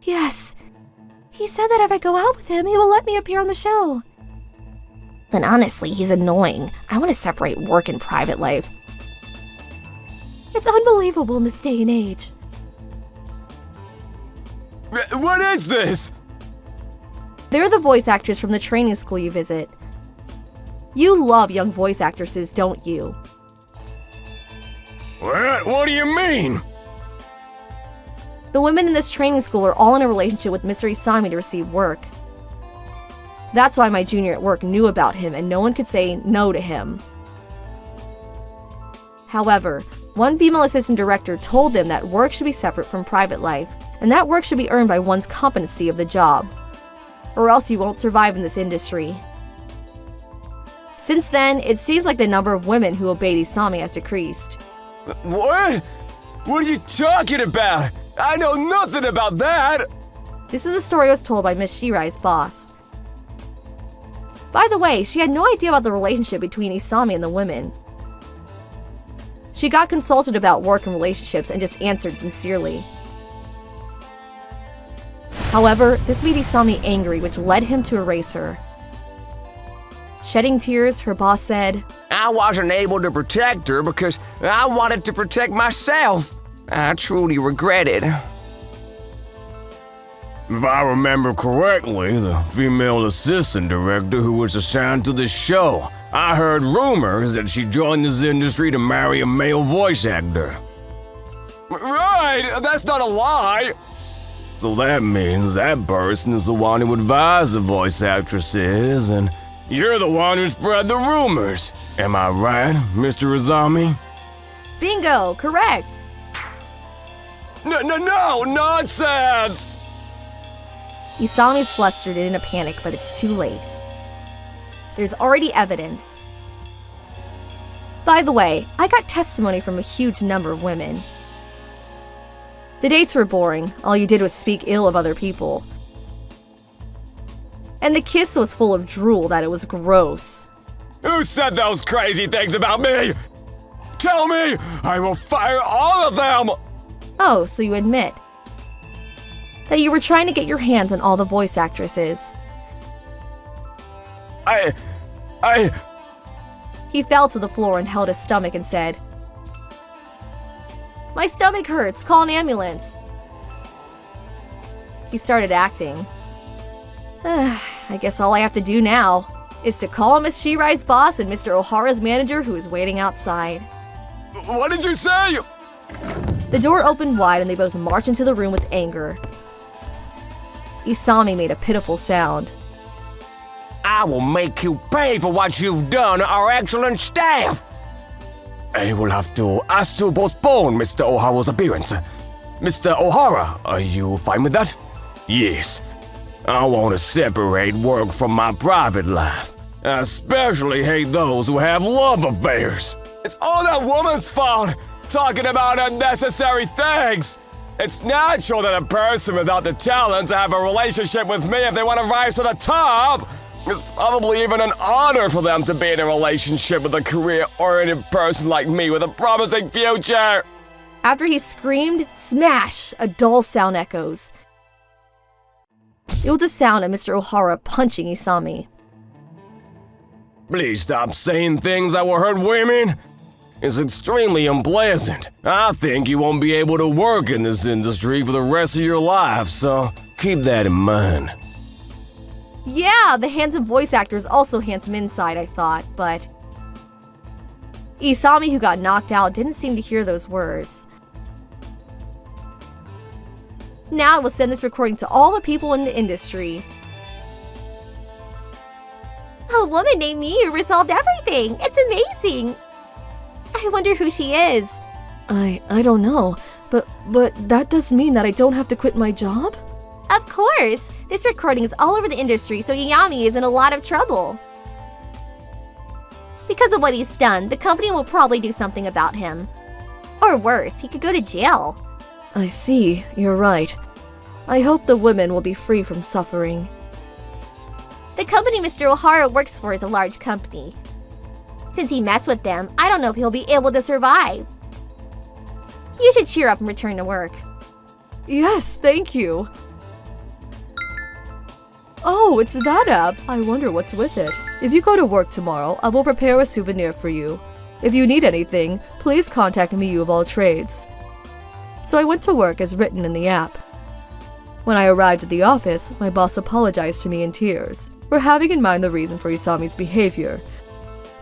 Yes. He said that if I go out with him, he will let me appear on the show. Then honestly, he's annoying. I want to separate work and private life. It's unbelievable in this day and age. What is this? They're the voice actors from the training school you visit. You love young voice actresses, don't you? What do you mean? The women in this training school are all in a relationship with Mr. Isami to receive work. That's why my junior at work knew about him and no one could say no to him. However, one female assistant director told them that work should be separate from private life, and that work should be earned by one's competency of the job, or else you won't survive in this industry. Since then, it seems like the number of women who obeyed Isami has decreased. What? What are you talking about? I know nothing about that! This is the story I was told by Miss Shirai's boss. By the way, she had no idea about the relationship between Isami and the women. She got consulted about work and relationships and just answered sincerely. However, this made Isami angry, which led him to erase her. Shedding tears, her boss said, I wasn't able to protect her because I wanted to protect myself. I truly regret it. If I remember correctly, the female assistant director who was assigned to this show, I heard rumors that she joined this industry to marry a male voice actor. Right, that's not a lie. So that means that person is the one who advised the voice actresses, and you're the one who spread the rumors. Am I right, Mr. Izami? Bingo, correct! No, nonsense! Isami's flustered and in a panic, but it's too late. There's already evidence. By the way, I got testimony from a huge number of women. The dates were boring. All you did was speak ill of other people. And the kiss was full of drool that it was gross. Who said those crazy things about me? Tell me! I will fire all of them! Oh, so you admit that you were trying to get your hands on all the voice actresses. He fell to the floor and held his stomach and said, "My stomach hurts, call an ambulance." He started acting. I guess all I have to do now is to call Miss Shirai's boss and Mr. Ohara's manager who is waiting outside. What did you say? The door opened wide and they both marched into the room with anger. Isami made a pitiful sound. I will make you pay for what you've done to our excellent staff! I will have to ask to postpone Mr. Ohara's appearance. Mr. Ohara, are you fine with that? Yes. I want to separate work from my private life. I especially hate those who have love affairs. It's all that woman's fault, talking about unnecessary things. It's natural that a person without the talent to have a relationship with me if they want to rise to the top. It's probably even an honor for them to be in a relationship with a career-oriented person like me with a promising future. After he screamed, smash, a dull sound echoes. It was the sound of Mr. Ohara punching Isami. Please stop saying things that will hurt women. It's extremely unpleasant. I think you won't be able to work in this industry for the rest of your life, so keep that in mind. Yeah, the handsome voice actor is also handsome inside, I thought, but Isami, who got knocked out, didn't seem to hear those words. Now I will send this recording to all the people in the industry. A woman named Miyu resolved everything. It's amazing. I wonder who she is. I don't know, but that does mean that I don't have to quit my job? Of course. This recording is all over the industry, so Yayami is in a lot of trouble. Because of what he's done, the company will probably do something about him. Or worse, he could go to jail. I see, you're right. I hope the women will be free from suffering. The company Mr. Ohara works for is a large company. Since he messed with them, I don't know if he'll be able to survive. You should cheer up and return to work. Yes, thank you. Oh, it's that app. I wonder what's with it. If you go to work tomorrow, I will prepare a souvenir for you. If you need anything, please contact Miyu of all trades. So I went to work as written in the app. When I arrived at the office, my boss apologized to me in tears for having in mind the reason for Isami's behavior,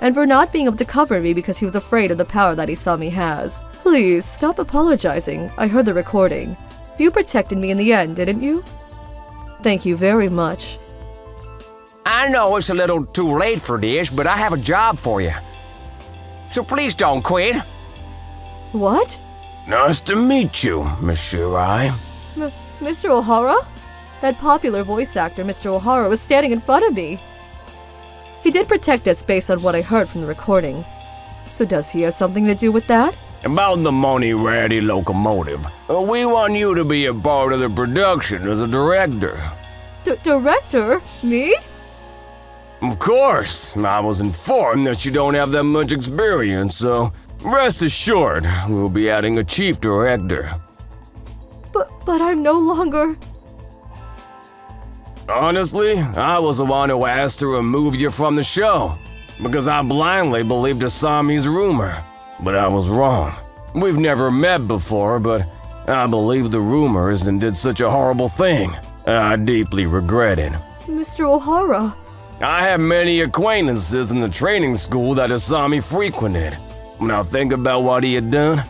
and for not being able to cover me because he was afraid of the power that Isami has. Please, stop apologizing. I heard the recording. You protected me in the end, didn't you? Thank you very much. I know it's a little too late for this, but I have a job for you. So please don't quit. What? Nice to meet you, Miss Shirai. Mr. Ohara? That popular voice actor, Mr. Ohara, was standing in front of me. He did protect us based on what I heard from the recording. So does he have something to do with that? About the MoniRobo locomotive, we want you to be a part of the production as a director. Director? Me? Of course, I was informed that you don't have that much experience, so rest assured, we'll be adding a chief director. But I'm no longer... Honestly, I was the one who asked to remove you from the show, because I blindly believed Asami's rumor. But I was wrong. We've never met before, but I believed the rumors and did such a horrible thing. I deeply regret it. Mr. O'Hara... I have many acquaintances in the training school that Asami frequented. When I think about what he had done,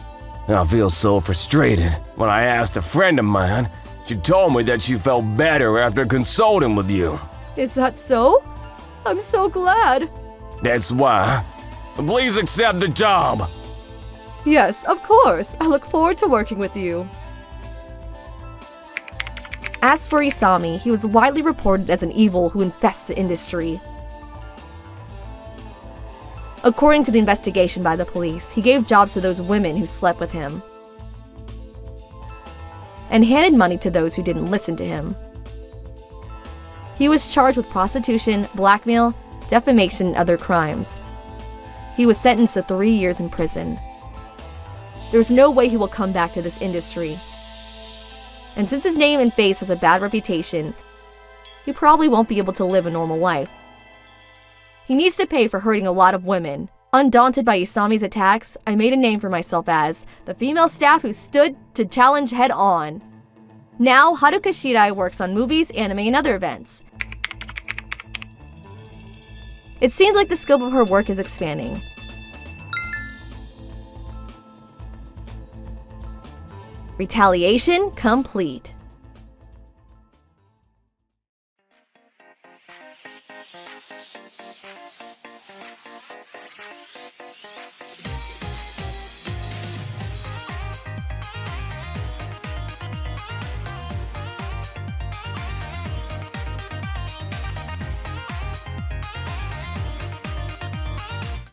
I feel so frustrated. When I asked a friend of mine, she told me that she felt better after consulting with you. Is that so? I'm so glad. That's why. Please accept the job. Yes, of course. I look forward to working with you. As for Isami, he was widely reported as an evil who infests the industry. According to the investigation by the police, he gave jobs to those women who slept with him and handed money to those who didn't listen to him. He was charged with prostitution, blackmail, defamation, and other crimes. He was sentenced to 3 years in prison. There's no way he will come back to this industry. And since his name and face has a bad reputation, he probably won't be able to live a normal life. He needs to pay for hurting a lot of women. Undaunted by Isami's attacks, I made a name for myself as the female staff who stood to challenge head on. Now, Haruka Shirai works on movies, anime, and other events. It seems like the scope of her work is expanding. Retaliation complete.